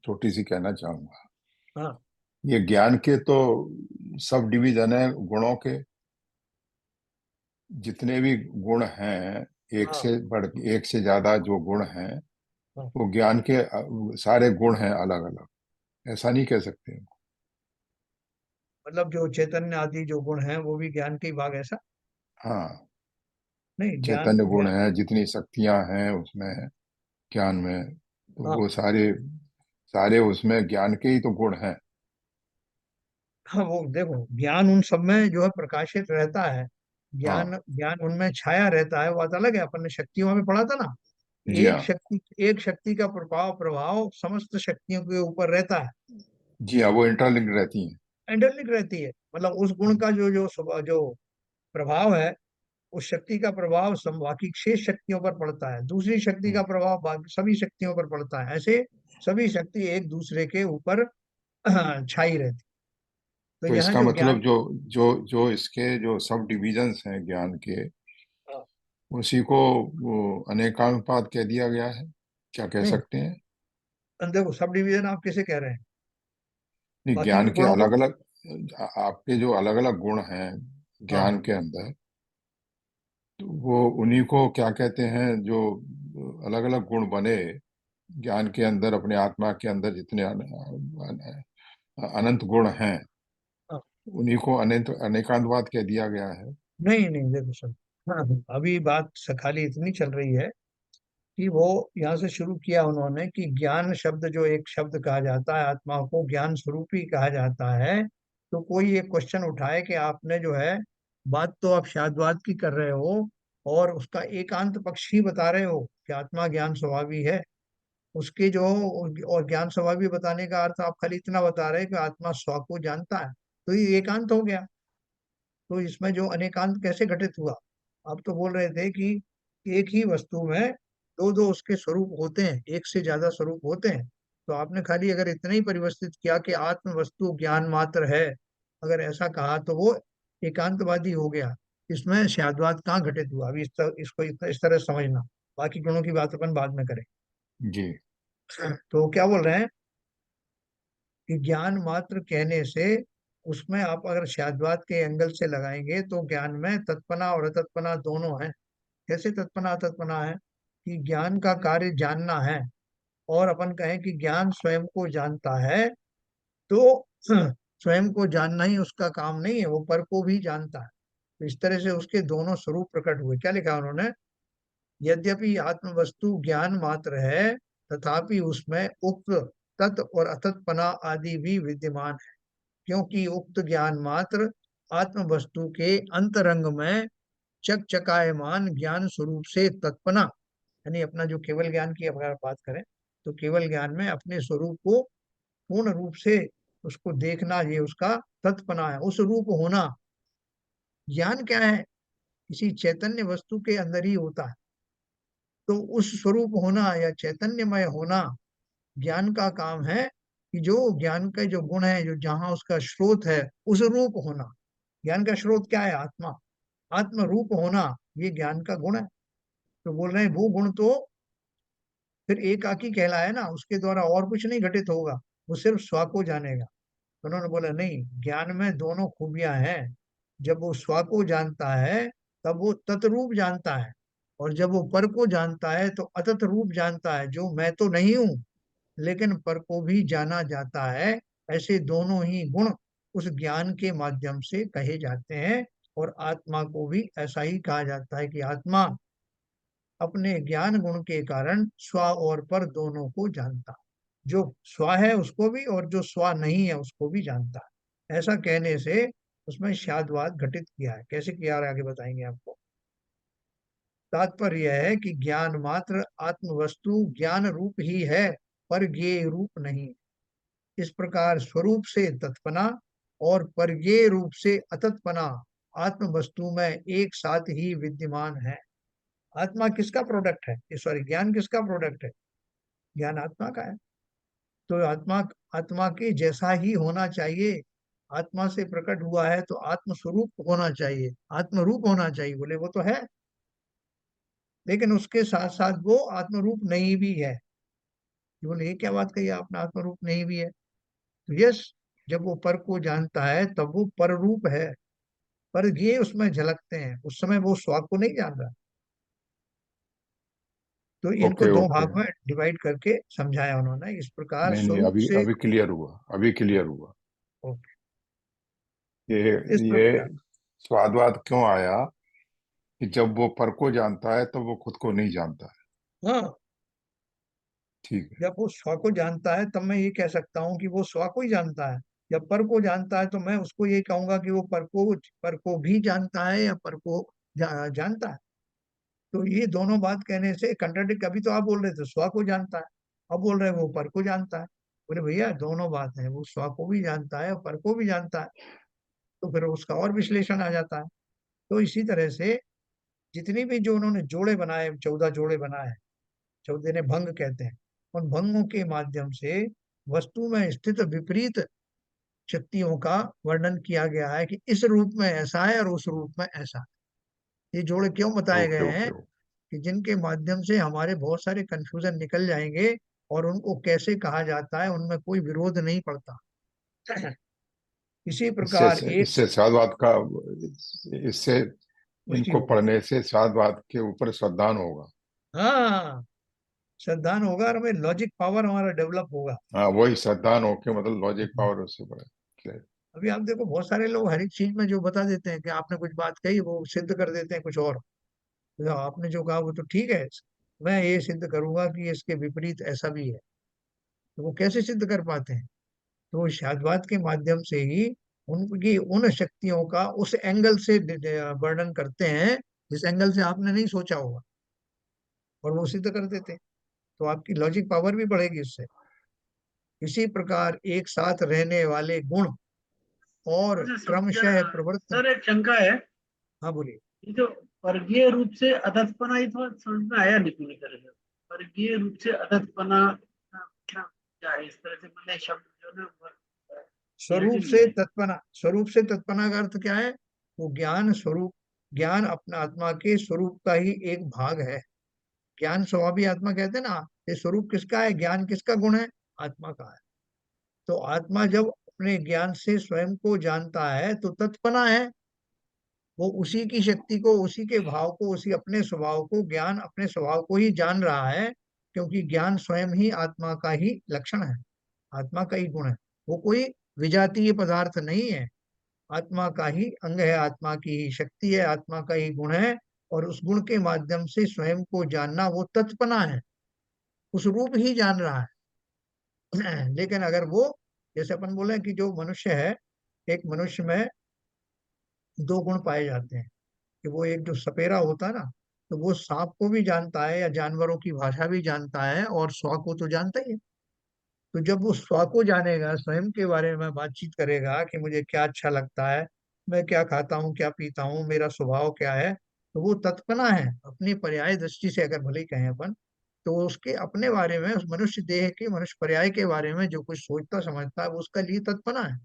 छोटी सी कहना चाहूंगा। हाँ ये ज्ञान के तो सब डिवीजन है गुणों के। जितने भी गुण हैं, एक हाँ से बढ़ एक से ज्यादा जो गुण हैं, हाँ, वो ज्ञान के सारे गुण हैं अलग अलग। ऐसा नहीं कह सकते। मतलब जो चैतन्य आदि जो गुण हैं वो भी ज्ञान के ही भाग, ऐसा हाँ, नहीं? ज्ञान चैतन्य गुण ज्ञान है, जितनी शक्तियां हैं उसमें ज्ञान में, तो हाँ वो सारे सारे उसमें ज्ञान के ही तो गुण हैं। हाँ, वो देखो ज्ञान उन सब में जो है प्रकाशित रहता है। ज्ञान हाँ ज्ञान उनमें छाया रहता है, वो बात अलग है। अपन ने शक्तियों में पढ़ा था ना, जी हाँ। एक शक्ति का प्रभाव प्रभाव समस्त शक्तियों के ऊपर रहता है, जी हाँ, वो इंटरलिंक रहती हैं। इंटरलिंक रहती है। मतलब उस गुण का जो जो प्रभाव है उस शक्ति का प्रभाव बाकी 6 शक्तियों पर पड़ता है, दूसरी शक्ति का प्रभाव बाकी सभी शक्तियों पर पड़ता है, ऐसे सभी शक्ति एक दूसरे के ऊपर छाई रहती। तो तो यहाँ इसका जो मतलब ज्ञान, जो जो जो इसके जो सब डिविजन्स हैं ज्ञान के, हाँ, उसी को वो अनेकानुपात कह दिया गया है, क्या कह नहीं सकते हैं? देखो सब डिवीजन आप कैसे कह रहे हैं, नहीं, बाकी के ज्ञान के गुणों को, अलग अलग, आपके जो अलग अलग गुण हैं हाँ ज्ञान के अंदर, तो वो उन्हीं को क्या कहते हैं, जो अलग अलग गुण बने ज्ञान के अंदर, अपने आत्मा के अंदर जितने अनंत गुण हैं, हाँ। उन्हीं को अनंत अनेकांतवाद कह दिया गया है। नहीं नहीं देखो सब, हाँ, अभी बात खाली इतनी चल रही है कि वो यहाँ से शुरू किया उन्होंने कि ज्ञान शब्द, जो एक शब्द कहा जाता है, आत्मा को ज्ञान स्वरूपी कहा जाता है। तो कोई ये क्वेश्चन उठाए कि आपने जो है, बात तो आप शादवाद की कर रहे हो और उसका एकांत पक्ष ही बता रहे हो कि आत्मा ज्ञान स्वभावी है, उसके जो, और ज्ञान स्वभावी बताने का अर्थ आप खाली इतना बता रहे हैं कि आत्मा स्व को जानता है, तो ये एकांत हो गया। तो इसमें जो अनेकांत कैसे घटित हुआ? आप तो बोल रहे थे कि एक ही वस्तु में दो दो उसके स्वरूप होते हैं, एक से ज्यादा स्वरूप होते हैं। तो आपने खाली अगर इतना ही परिवर्तित किया कि आत्म वस्तु ज्ञान मात्र है, अगर ऐसा कहा तो वो एकांतवादी हो गया। इसमें शाद्वाद कहाँ घटित हुआ? अभी इसको इस तरह समझना, बाकी गुणों की बात अपन बाद में करें। जी। तो क्या बोल रहे हैं कि ज्ञान मात्र कहने से, उसमें आप अगर शाद्वाद के एंगल से लगाएंगे तो ज्ञान में तत्पना और अतत्पना दोनों है। कैसे तत्पना अतत्पना है? कि ज्ञान का कार्य जानना है, और अपन कहें कि ज्ञान स्वयं को जानता है, तो स्वयं को जानना ही उसका काम नहीं है, वो पर को भी जानता है। तो इस तरह से उसके दोनों स्वरूप प्रकट हुए। क्या लिखा उन्होंने? यद्यपि आत्म वस्तु ज्ञान मात्र है, तथापि उसमें उक्त तत् और अतत्पना आदि भी विद्यमान है, क्योंकि उक्त ज्ञान मात्र आत्म वस्तु के अंतरंग में चकचकायमान ज्ञान स्वरूप से तत्पना, यानी अपना जो केवल ज्ञान की अगर बात करें, तो केवल ज्ञान में अपने स्वरूप को पूर्ण रूप से उसको देखना, ये उसका तत्पना है, उस रूप होना। ज्ञान क्या है? किसी चैतन्य वस्तु के अंदर ही होता है। तो उस स्वरूप होना या चैतन्यमय होना ज्ञान का काम है, कि जो ज्ञान के जो गुण है, जो जहाँ उसका स्रोत है, उस रूप होना। ज्ञान का स्रोत क्या है? आत्मा। आत्म रूप होना, ये ज्ञान का गुण है। तो बोल रहे हैं वो गुण तो फिर एकाकी कहलाया ना, उसके द्वारा और कुछ नहीं घटित होगा, वो सिर्फ स्व को जानेगा। तो उन्होंने बोला नहीं, ज्ञान में दोनों खूबियां हैं। जब वो स्व को जानता है तब वो तत्रूप जानता है, और जब वो पर को जानता है तो अतत रूप जानता है, जो मैं तो नहीं हूँ लेकिन पर को भी जाना जाता है। ऐसे दोनों ही गुण उस ज्ञान के माध्यम से कहे जाते हैं। और आत्मा को भी ऐसा ही कहा जाता है कि आत्मा अपने ज्ञान गुण के कारण स्व और पर दोनों को जानता है। जो स्व है उसको भी, और जो स्व नहीं है उसको भी जानता है। ऐसा कहने से उसमें शादवाद घटित किया है। कैसे किया है आगे बताएंगे आपको। तात्पर्य यह है कि ज्ञान मात्र आत्म वस्तु ज्ञान रूप ही है, पर ज्ञेय रूप नहीं। इस प्रकार स्वरूप से तत्पना और परज्ञेय रूप से अतत्पना आत्म वस्तु में एक साथ ही विद्यमान है। आत्मा किसका प्रोडक्ट है? ये सॉरी, ज्ञान किसका प्रोडक्ट है? ज्ञान आत्मा का है। तो आत्मा, आत्मा के जैसा ही होना चाहिए। आत्मा से प्रकट हुआ है तो आत्म स्वरूप होना चाहिए, आत्म रूप होना चाहिए। बोले वो तो है, लेकिन उसके साथ साथ वो आत्म रूप नहीं भी है। बोले ये क्या बात कही आपने, आत्म रूप नहीं भी है? तो यस, जब वो पर को जानता है तब वो पर रूप है, पर ये उसमें झलकते हैं, उस समय वो स्व को नहीं जान रहा। तो इनको ओके दो ओके। भाग में डिवाइड करके समझाया उन्होंने। इस प्रकार नहीं नहीं, स्वरूप अभी से, अभी क्लियर हुआ, अभी क्लियर हुआ। ओके, ये इस ये प्रकार, स्वादवाद क्यों आया कि जब वो पर को जानता है तो वो खुद को नहीं जानता है। हाँ, ठीक है। जब वो स्व को जानता है तब मैं ये कह सकता हूँ कि वो स्व को ही जानता है। जब पर को जानता है तो मैं उसको ये कहूंगा कि वो पर को भी जानता है, या पर को जानता है। तो ये दोनों बात कहने से कंट्राडिक्ट, अभी तो आप बोल रहे थे स्व को जानता है, अब बोल रहे हैं वो पर को जानता है। बोले भैया दोनों बात है, वो स्व को भी जानता है और पर को भी जानता है, तो फिर उसका और विश्लेषण आ जाता है। तो इसी तरह से जितनी भी जो उन्होंने जोड़े बनाए, 14 जोड़े बनाए, 14 ने भंग कहते हैं, उन भंगों के माध्यम से वस्तु में स्थित विपरीत शक्तियों का वर्णन किया गया है कि इस रूप में ऐसा है और उस रूप में ऐसा है। ये जोड़े क्यों बताए ओके गए ओके हैं? ओके। कि जिनके माध्यम से हमारे बहुत सारे कंफ्यूजन निकल जाएंगे और उनको कैसे कहा जाता है उनमें कोई विरोध नहीं पड़ता। इसी इससे प्रकार एक, इससे शायद का इससे पुष्टि इनको होगी। पढ़ने से शायद के ऊपर श्रद्धान होगा। हाँ, श्रद्धान होगा और हमें लॉजिक पावर हमारा डेवलप होगा। हाँ वही श्रद्धान होके मतलब लॉजिक पावर उससे बढ़े। अभी आप देखो बहुत सारे लोग हर एक चीज में जो बता देते हैं कि आपने कुछ बात कही वो सिद्ध कर देते हैं कुछ और। तो आपने जो कहा वो तो ठीक है, मैं ये सिद्ध करूंगा कि इसके विपरीत ऐसा भी है। तो वो कैसे सिद्ध कर पाते हैं? तो शादवाद के माध्यम से ही उनकी उन शक्तियों का उस एंगल से वर्णन करते हैं जिस एंगल से आपने नहीं सोचा होगा, और वो सिद्ध कर देते हैं। तो आपकी लॉजिक पावर भी बढ़ेगी इससे। इसी प्रकार एक साथ रहने वाले गुण और मुझे क्रमशः प्रवृत्त। सर एक शंका है। हाँ बोलिए। ये जो वर्गीय रूप से अधःपना, ये थोड़ा समझ में आया नहीं पूरी तरह से। वर्गीय रूप से अधःपना क्या है? इस तरह से मतलब शब्द जो ना क्लियरिटी स्वरूप नहीं से आई। तत्पना, स्वरूप से तत्पना का अर्थ क्या है? वो ज्ञान स्वरूप, ज्ञान अपना आत्मा के स्वरूप का ही एक भाग है। ज्ञान स्वभावी आत्मा कहते हैं ना। ये स्वरूप किसका है? ज्ञान किसका गुण है? आत्मा का है। तो आत्मा जब अपने ज्ञान से स्वयं को जानता है तो तत्पना है। वो उसी की शक्ति को, उसी के भाव को, उसी अपने स्वभाव को, ज्ञान अपने स्वभाव को ही जान रहा है, क्योंकि ज्ञान स्वयं ही आत्मा का ही लक्षण है, आत्मा का ही गुण है। वो कोई विजातीय पदार्थ नहीं है, आत्मा का ही अंग है, आत्मा की ही शक्ति है, आत्मा का ही गुण है। और उस गुण के माध्यम से स्वयं को जानना वो तत्पना है, उस रूप ही जान रहा है। लेकिन अगर वो, जैसे अपन बोले कि जो मनुष्य है, एक मनुष्य में दो गुण पाए जाते हैं। कि वो एक जो सपेरा होता है ना, तो वो सांप को भी जानता है या जानवरों की भाषा भी जानता है और स्व को तो जानता ही है। तो जब वो स्व को जानेगा, स्वयं के बारे में बातचीत करेगा कि मुझे क्या अच्छा लगता है, मैं क्या खाता हूँ, क्या पीता हूँ, मेरा स्वभाव क्या है, तो वो तत्पना है अपनी पर्याय दृष्टि से, अगर भले ही कहें अपन। तो उसके अपने बारे में, उस मनुष्य देह के, मनुष्य पर्याय के बारे में जो कुछ सोचता समझता है वो उसका लिए तत्पना है।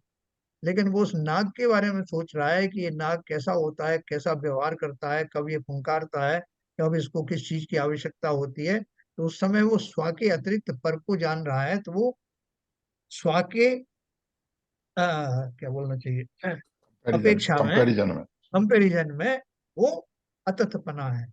लेकिन वो उस नाग के बारे में सोच रहा है कि ये नाग कैसा होता है, कैसा व्यवहार करता है, कब ये फुंकारता है, कब इसको किस चीज की आवश्यकता होती है। तो उस समय वो स्व के अतिरिक्त पर को जान रहा है, तो वो स्व के क्या बोलना चाहिए, कंपैरिजन अपेक्षा में, कंपैरिजन में। कंपेरिजन में वो अततपना है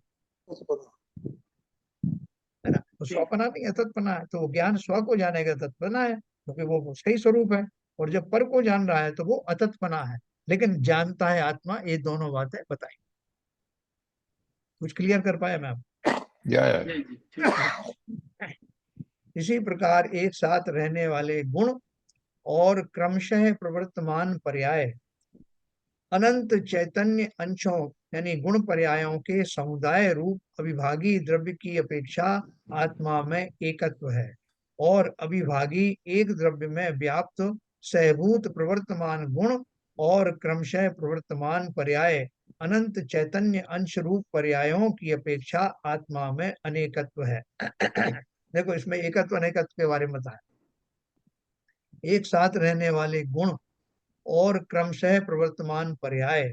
ना। तो स्वपना नहीं अततपना है। तो वो ज्ञान स्व को जानेगा तत्पना है, क्योंकि वो उसका ही स्वरूप है। और जब पर को जान रहा है तो वो अततपना है, लेकिन जानता है आत्मा। ये दोनों बातें बताई। कुछ क्लियर कर पाया मैं आपको? या जी जी ठीक है। इसी प्रकार एक साथ रहने वाले गुण और क्रमशः प्रवर्तमान पर्याय अनंत चैतन्य अंशों यानी गुण पर्यायों के समुदाय रूप अविभागी द्रव्य की अपेक्षा आत्मा में एकत्व है, और अविभागी एक द्रव्य में व्याप्त सहभूत प्रवर्तमान गुण और क्रमशः प्रवर्तमान पर्याय अनंत चैतन्य अंश रूप पर्यायों की अपेक्षा आत्मा में अनेकत्व है। देखो इसमें एकत्व अनेकत्व के बारे में बताया। एक साथ रहने वाले गुण और क्रमशः प्रवर्तमान पर्याय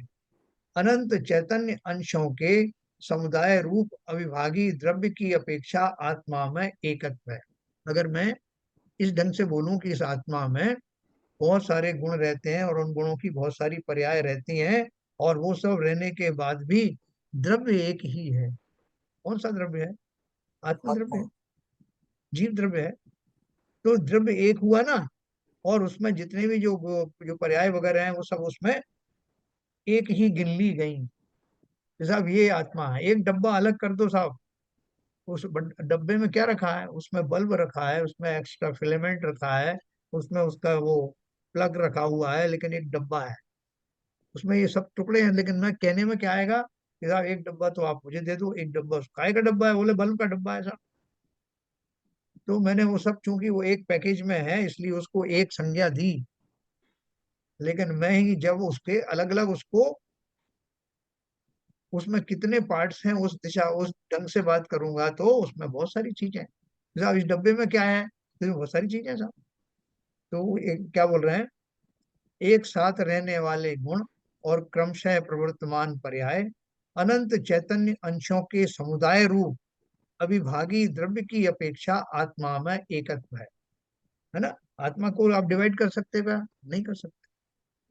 अनंत चैतन्य अंशों के समुदाय रूप अविभागी द्रव्य की अपेक्षा आत्मा में एकत्व है। अगर मैं इस ढंग से बोलूं कि इस आत्मा में बहुत सारे गुण रहते हैं और उन गुणों की बहुत सारी पर्याय रहती हैं, और वो सब रहने के बाद भी द्रव्य एक ही है। कौन सा द्रव्य है? आत्म द्रव्य है, आत्मा। जीव द्रव्य है। तो द्रव्य एक हुआ ना, और उसमें जितने भी जो जो पर्याय वगैरह हैं वो सब उसमें एक ही गिन ली गई। साहब ये आत्मा है। एक डब्बा अलग कर दो साहब, उस डब्बे में क्या रखा है? उसमें बल्ब रखा है, उसमें एक्स्ट्रा फिलामेंट रखा है, उसमें उसका वो प्लग रखा हुआ है, लेकिन एक डब्बा है। उसमें ये सब टुकड़े हैं, लेकिन मैं कहने में क्या आएगा कि साहब एक डब्बा तो आप मुझे दे दो, एक डब्बा काय का डब्बा है? बोले बल्ब का डब्बा है साहब। तो मैंने वो सब, चूंकि वो एक पैकेज में है इसलिए उसको एक संज्ञा दी। लेकिन मैं ही जब उसके अलग अलग उसको उसमें कितने पार्ट्स हैं, उस दिशा उस ढंग से बात करूंगा तो उसमें बहुत सारी चीजें हैं। साहब इस डब्बे में क्या है, तो बहुत सारी चीजें हैं साहब। तो वो क्या बोल रहे हैं, एक साथ रहने वाले गुण और क्रमशः प्रवर्तमान पर्याय अनंत चैतन्य अंशों के समुदाय रूप अविभागी द्रव्य की अपेक्षा आत्मा में एकत्व है ना। आत्मा को आप डिवाइड कर सकते हैं क्या, नहीं कर सकते।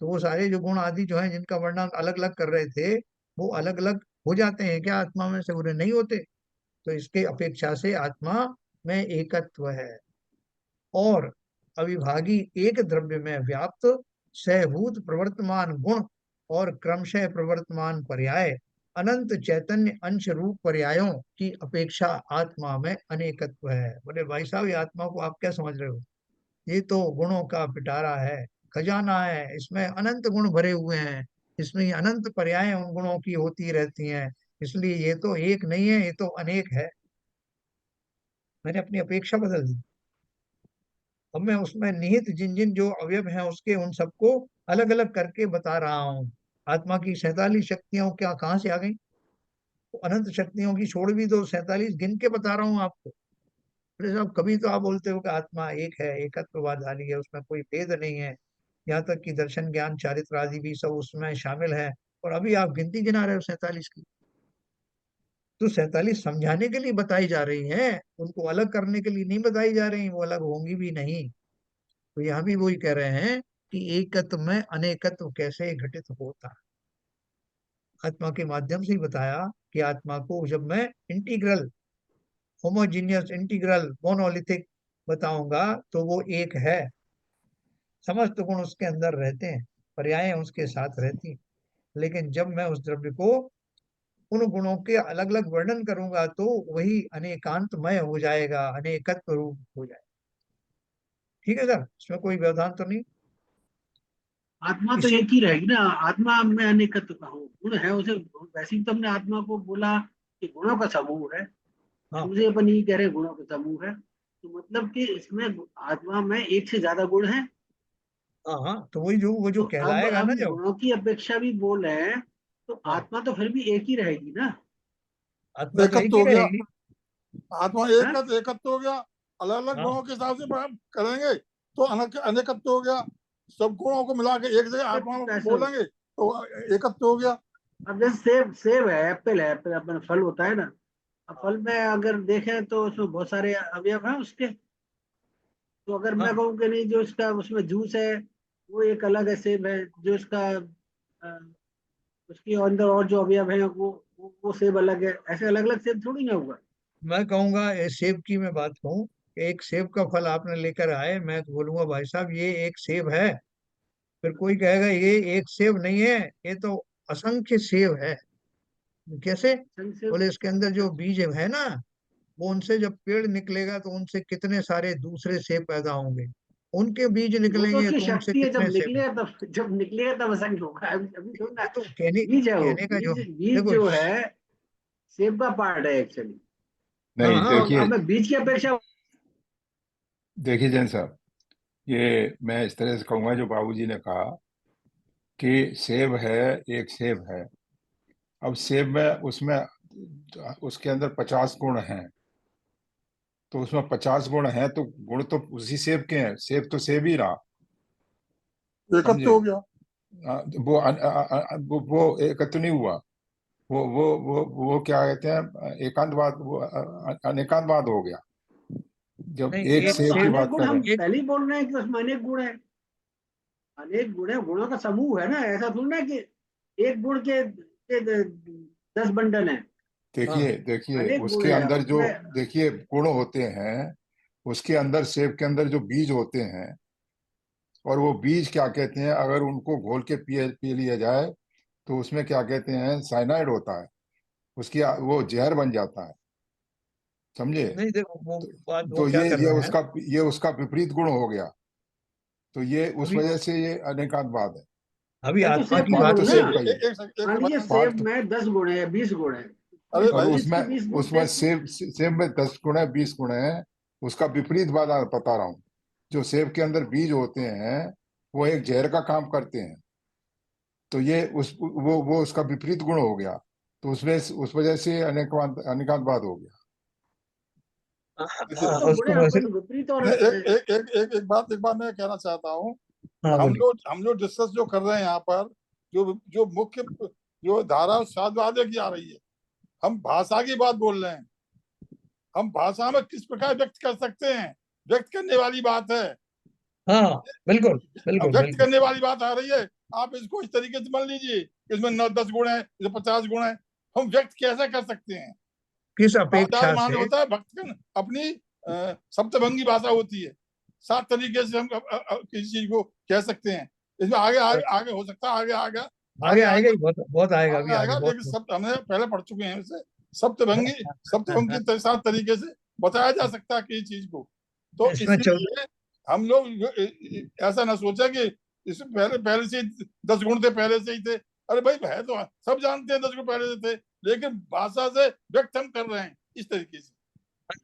तो वो सारे जो गुण आदि जो है जिनका वर्णन अलग अलग कर रहे थे, वो अलग अलग हो जाते हैं क्या आत्मा में से, पूरे नहीं होते। तो इसके अपेक्षा से आत्मा में एकत्व है। और अविभागी एक द्रव्य में व्याप्त सहभूत प्रवर्तमान गुण और क्रमशः प्रवर्तमान पर्याय अनंत चैतन्य अंश रूप पर्यायों की अपेक्षा आत्मा में अनेकत्व है। बोले भाई साहब ये आत्मा को आप क्या समझ रहे हो, ये तो गुणों का पिटारा है, खजाना है, इसमें अनंत गुण भरे हुए हैं, इसमें अनंत पर्याय उन गुणों की होती रहती हैं, इसलिए ये तो एक नहीं है, ये तो अनेक है। मैंने अपनी अपेक्षा बदल दी। अब मैं उसमें निहित जिन जिन जो अवयव हैं उसके उन सबको अलग अलग करके बता रहा हूँ। आत्मा की 47 शक्तियों क्या कहाँ से आ गई, तो अनंत शक्तियों की छोड़ भी दो, 47 गिन के बता रहा हूँ आपको। अरे साहब कभी तो आप बोलते हो कि आत्मा एक है, एकत्ववाद वाली है, उसमें कोई भेद नहीं है, यहाँ तक कि दर्शन ज्ञान चारित्र आदि भी सब उसमें शामिल है, और अभी आप गिनती गिना रहे हो 47 की। तो 47 समझाने के लिए बताई जा रही है, उनको अलग करने के लिए नहीं बताई जा रही, वो अलग होंगी भी नहीं। तो यहाँ भी वही कह रहे हैं कि एकत्व में अनेकत्व कैसे घटित होता है। आत्मा के माध्यम से ही बताया कि आत्मा को जब मैं इंटीग्रल होमोजीनियस इंटीग्रल मोनोलिथिक बताऊंगा तो वो एक है, समस्त गुण उसके अंदर रहते हैं, पर्याय उसके साथ रहती हैं। लेकिन जब मैं उस द्रव्य को उन गुणों के अलग अलग वर्णन करूंगा तो वही अनेकांतमय हो जाएगा, अनेकत्व रूप हो जाएगा। ठीक है सर, इसमें कोई व्यवधान तो नहीं। आत्मा तो इसी एक ही रहेगी ना, आत्मा में अनेकत्व का हो, गुण है उसे। वैसे ही तो हमने आत्मा को बोला कि गुणों का समूह है, हाँ दूसरे अपन ये कह रहे हैं गुणों का समूह है, तो मतलब कि इसमें आत्मा में एक से ज्यादा गुण है। हाँ हाँ, तो वही जो वो जो तो अब कहलाएगा ना हम जब गुणों की अपेक्षा भी बोल रहे हैं, तो हाँ, आत्मा तो फिर भी एक ही रहेगी ना। आत्मा तो एक एकत्व ही हो गया, रहेगी। आत्मा हाँ? एकत्व हो गया। अलग अलग हाँ गुणों के हिसाब से हम करेंगे तो अनेकत्व हो गया। सब गुणों को मिला के एक जगह आत्मा एकत्व कैसे हो? बोलेंगे तो एकत्व हो गया। अब जैसे सेब सेब है, एप्पल है, एप्पल अपना फल होता है ना। अब हाँ फल में अगर देखें तो उसमें बहुत सारे अवयव हैं उसके। तो अगर मैं हाँ, कहूँ कि नहीं, जो इसका उसमें जूस है वो एक अलग है, सेब है जो इसका उसके अंदर और जो अवयव है वो सेब अलग है, ऐसे अलग अलग सेब थोड़ी ना हुआ। मैं कहूंगा ये सेब की मैं बात कहूँ कि एक सेब का फल आपने लेकर आए, मैं तो बोलूंगा भाई साहब ये एक सेब है। फिर कोई कहेगा ये एक सेब नहीं है, ये तो असंख्य सेब है। कैसे, संग सेब बोले इसके अंदर जो कैसे? बीज है ना, वो उनसे जब पेड़ निकलेगा तो उनसे कितने सारे दूसरे सेब पैदा होंगे, उनके बीज वो तो निकलेंगे उसकी तो उनसे शक्ति है, कितने सेब। जब निकलेगा तब असंख्य होगा। अभी अभी थोड़ी ना। ये तो कहने बीज है वो, कहने का जो बीज देखो। जो है सेब का पार्ट है एक्चुअली। हाँ नहीं, हाँ, तो देखिए, अब मैं बीज की अपेक्षा। देखिए जैन साहब, ये मैं इस तरह से कहूंगा जो बाबूजी ने कहा कि सेब है, एक सेब है। अब सेब में उसमें उसके अंदर 50 गुण हैं, तो उसमें 50 गुण हैं तो गुण तो उसी सेब के हैं, सेब तो सेब ही रहा। एकत्व समझे? हो गया। वो एकत्र नहीं हुआ। वो क्या कहते हैं, एकांतवाद, वो अनेकांतवाद हो गया जब नहीं एक एक तो सेब की सेब, अनेक बात गुण कर रहे हम हैं। एक पहले ही बोल रहे हैं कि उसमें अनेक गुण है। अनेक गुण है, गुणों का समूह है ना, ऐसा थोड़ी ना कि एक गुण के 10 बंडल हैं। हाँ देखिए देखिए अनेक गुण उसके है अंदर जो, उसमें। देखिए गुण होते हैं उसके अंदर, सेब के अंदर जो बीज होते हैं, और वो बीज क्या कहते हैं, अगर उनको घोल के पी लिया जाए तो उसमें क्या कहते हैं, साइनाइड होता है, उसकी वो जहर बन जाता है। समझे? नहीं देखो वो तो, बात वो तो क्या कर रहे हैं। ये उसका विपरीत गुण हो गया। तो ये उस अभी वजह से ये अनेकांतवाद है। अभी मैं तो आत्मा सेब की का पार्ट बात तो बोलूँ ना। सेब का ही है। एक मान लीजिए पार्ट सेब तो, में 10 गुण है या 20 गुण है, तो अरे और भाई, 20 उसमें के 20 गुण उसमें सेब के। सेब में 10 गुण है, 20 गुण है, उसका विपरीत बात बता रहा हूँ। जो सेब के अंदर बीज होते हैं वो एक जहर का काम करते हैं, तो ये वो उसका विपरीत गुण हो गया। तो उसमें उस वजह से अनेकांतवाद हो गया। देखिए, तो बड़े उसको वैसे। अपन विपरीत और एक बात मैं कहना चाहता हूँ। हाँ बोलिए। हम लोग डिस्कस जो कर रहे हैं यहाँ पर, जो जो मुख्य जो धारा साधवाद की आ रही है, हम भाषा की बात बोल रहे हैं। हम भाषा में किस प्रकार व्यक्त कर सकते हैं, व्यक्त करने वाली बात है। हाँ बिल्कुल अब बिल्कुल व्यक्त बिल्कुल। करने वाली बात आ रही है, आप इसको इस तरीके से मान लीजिए, इसमें 9-10 गुण है, इसमें 50 गुण है। हम व्यक्त कैसे कर सकते हैं? किस भावदार अपेक्षा मान से। होता है, भक्तगण अपनी सप्तभंगी भाषा होती है। 7 तरीके से हम किसी चीज को कह सकते हैं। इसमें आगे आगे आगे हो सकता है, आगे आगे आगे आगे आएगा आगे ही, बहुत बहुत आएगा आगे अभी आगे आएगा, बहुत लेकिन बहुत। सब हमने पहले पढ़ चुके हैं इसे। सप्तभंगी सप्तभंगी 7 तरीके से बताया जा सकता है किसी चीज को। तो इसमें चौदह। इसलिए हम लोग ऐसा ना सोचा कि इसमें पहले पहले से 10 गुण थे, पहले से ही थे। अरे भाई, है तो सब जानते हैं 10 गुण पहले से थे, लेकिन भाषा से व्यक्त हम कर रहे हैं इस तरीके से।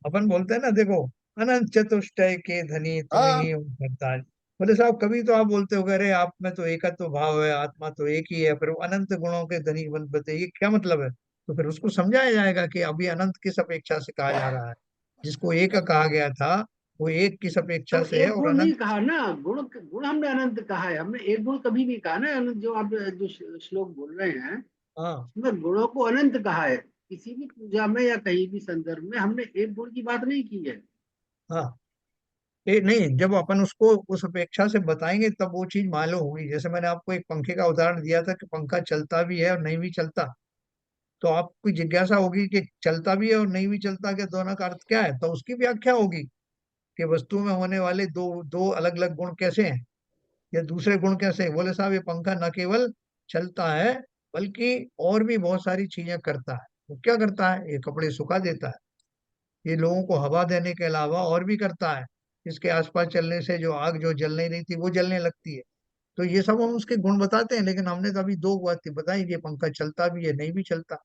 अपन बोलते हैं ना, देखो, अनंत चतुष्टय के धनी तुम हाँ, ही हो करतार। बोले साहब, कभी तो आप बोलते हो अरे आप में तो एकत्व भाव है, आत्मा तो एक ही है, फिर वो अनंत गुणों के धनी बन बताइए क्या मतलब है। तो फिर उसको समझाया जाएगा कि अभी अनंत किस अपेक्षा से कहा जा रहा है। जिसको एक कहा गया था वो एक किस अपेक्षा अब से है, एक और गुण नहीं अनंत। कहा ना, गुण गुण हमने अनंत कहा है, हमने एक गुण कभी नहीं कहा ना। अनंत जो आप जो श्लोक बोल रहे हैं, हाँ उसमें गुणों को अनंत कहा है। किसी भी पूजा में या कहीं भी संदर्भ में हमने एक गुण की बात नहीं की है। हाँ। नहीं, जब अपन उसको उस अपेक्षा से बताएंगे तब वो चीज मालूम होगी। जैसे मैंने आपको एक पंखे का उदाहरण दिया था कि पंखा चलता भी है और नहीं भी चलता। तो आपको जिज्ञासा होगी कि चलता भी है और नहीं भी चलता के दोनों का अर्थ क्या है, तो उसकी व्याख्या होगी कि वस्तु में होने वाले दो दो अलग अलग गुण कैसे हैं, या दूसरे गुण कैसे हैं। बोले साहब, ये पंखा न केवल चलता है बल्कि और भी बहुत सारी चीजें करता है। वो क्या करता है? ये कपड़े सुखा देता है, ये लोगों को हवा देने के अलावा और भी करता है। इसके आसपास चलने से जो आग जो जल नहीं रही थी वो जलने लगती है। तो ये सब हम उसके गुण बताते हैं, लेकिन हमने तो अभी दो बातें बताई कि पंखा चलता भी है, नहीं भी चलता।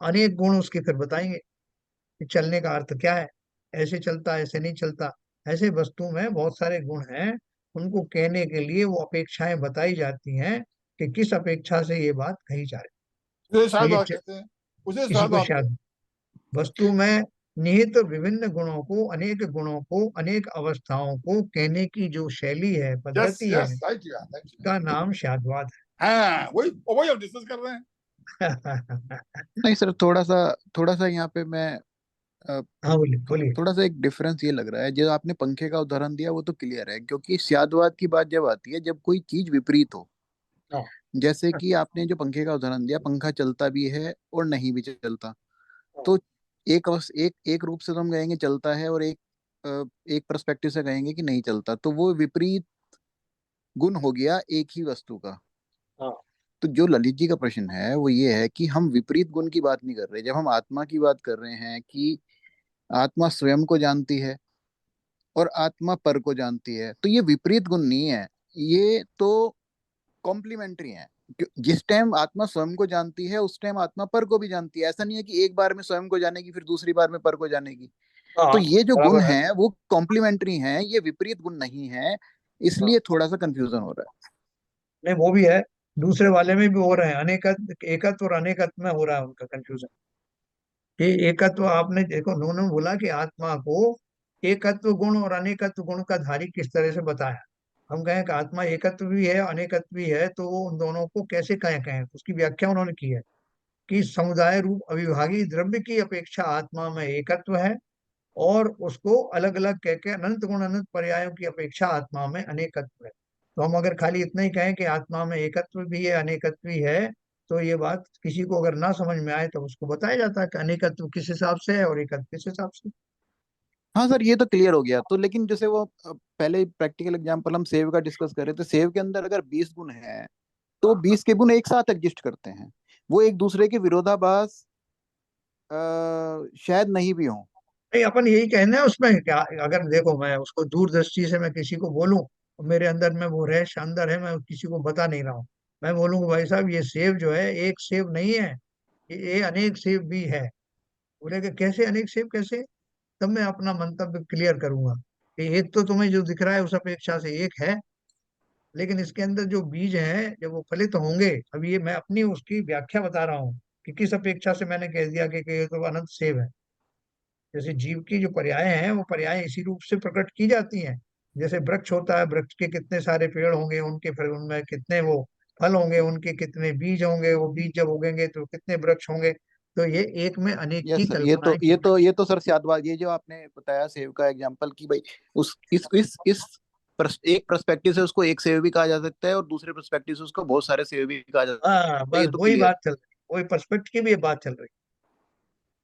अनेक गुण उसके फिर बताएंगे कि चलने का अर्थ क्या है, ऐसे चलता ऐसे नहीं चलता। ऐसे वस्तु में बहुत सारे गुण हैं, उनको कहने के लिए वो अपेक्षाएं बताई जाती हैं कि किस अपेक्षा से ये बात कही जा रही उसे है। तो शायद ये बात कहते हैं, उसे किसी शायद को बात कहते शायद वस्तु में निहित विभिन्न गुणों को, अनेक गुणों को, अनेक अवस्थाओं को कहने की जो शैली है, हैं। यस पद्धति है, यस, राइट, राइट। उसका नाम शादवाद हाँ, वही वही हम डिस्कस कर रहे हैं। है। नहीं सर, थोड़ा सा यहाँ पे मैं अ, हाँ बोलिए बोलिए। थोड़ा सा एक डिफरेंस ये लग रहा है। जो आपने पंखे का उदाहरण दिया वो तो क्लियर है, क्योंकि स्यादवाद की बात जब आती है जब कोई चीज विपरीत हो। हाँ जैसे कि आपने जो पंखे का उदाहरण दिया, पंखा चलता भी है और नहीं भी चलता। तो एक एक रूप से तो हम कहेंगे चलता है, और एक पर्सपेक्टिव से कहेंगे कि नहीं चलता। तो वो विपरीत गुण हो गया एक ही वस्तु का। हाँ तो जो ललित जी का प्रश्न है वो ये है कि हम विपरीत गुण की बात नहीं कर रहे। जब हम आत्मा की बात कर रहे हैं कि आत्मा स्वयं को जानती है और आत्मा पर को जानती है, तो ये विपरीत गुण नहीं है, ये तो कॉम्प्लीमेंट्री है। जिस टाइम आत्मा स्वयं को जानती है उस टाइम आत्मा पर को भी जानती है। ऐसा नहीं है कि एक बार में स्वयं को जानेगी फिर दूसरी बार में पर को जानेगी। तो हाँ ये जो गुण बराबर है। हैं वो कॉम्प्लीमेंट्री हैं, ये विपरीत गुण नहीं है। हाँ इसलिए थोड़ा सा कंफ्यूजन हो रहा नहीं, वो भी है। दूसरे वाले में भी हो रहे हैं, अनेकत्व एकत्व और अनेकत्व में हो रहा है उनका कंफ्यूजन। कि एकत्व आपने देखो, उन्होंने बोला कि आत्मा को एकत्व गुण और अनेकत्व गुण का धारी किस तरह से बताया। हम कहें कि आत्मा एकत्व भी है अनेकत्व भी है, तो वो उन दोनों को कैसे कहें कहें, उसकी व्याख्या उन्होंने की है कि समुदाय रूप अविभागी द्रव्य की अपेक्षा आत्मा में एकत्व है, और उसको अलग अलग कह के अनंत गुण अनंत पर्यायों की अपेक्षा आत्मा में अनेकत्व है। तो हम अगर खाली इतना ही कहें कि आत्मा में एकत्व भी है अनेकत्व भी है, तो ये बात किसी को अगर ना समझ में आए तो उसको बताया जाता है कि अनेकत्व किस हिसाब से है और एकत्व किस हिसाब से। हाँ सर, ये तो क्लियर हो गया। तो लेकिन जैसे वो पहले प्रैक्टिकल एग्जांपल हम सेव का डिस्कस कर रहे थे, सेव के अंदर अगर 20 गुण हैं तो 20 के गुण एक साथ एग्जिस्ट करते हैं। वो एक दूसरे के विरोधाभास शायद नहीं भी हों। नहीं, अपन यही कहना है उसमें क्या, अगर देखो मैं उसको दूरदृष्टि से मैं किसी को बोलूं, मेरे अंदर में वो रहस्य अंदर है, मैं किसी को बता नहीं रहा हूँ। मैं बोलूंगा भाई साहब ये सेब जो है एक सेब नहीं है, ये अनेक सेब भी है। बोलेगा कैसे अनेक सेब कैसे? तब मैं अपना मंतव्य क्लियर करूंगा कि एक तो तुम्हें जो दिख रहा है उस अपेक्षा से एक है, लेकिन इसके अंदर जो बीज है जब वो फलित होंगे, अब ये मैं अपनी उसकी व्याख्या बता रहा हूँ कि किस अपेक्षा से मैंने कह दिया कि ये तो अनंत सेव है। जैसे जीव की जो पर्याय हैं वो पर्याय इसी रूप से प्रकट की जाती हैं। जैसे वृक्ष होता है, वृक्ष के कितने सारे पेड़ होंगे, उनके फिर उनमें कितने वो फल होंगे, उनके कितने बीज होंगे, वो बीज जब उगेंगे तो कितने वृक्ष होंगे। तो ये एक में अनेक की यस सर, कल्पनाएं की गई। ये तो सर शादवाद, ये जो आपने बताया सेव का एग्जांपल कि भाई उस इस एक पर्सपेक्टिव से उसको एक सेव भी कहा जा सकता है और दूसरे पर्सपेक्टिव से उसको बहुत सारे सेव भी कहा जा सकता हाँ, है, ये बस तो वही क्लियर। बात चल रही, वही पर्सपेक्ट की भी ये बात चल रही।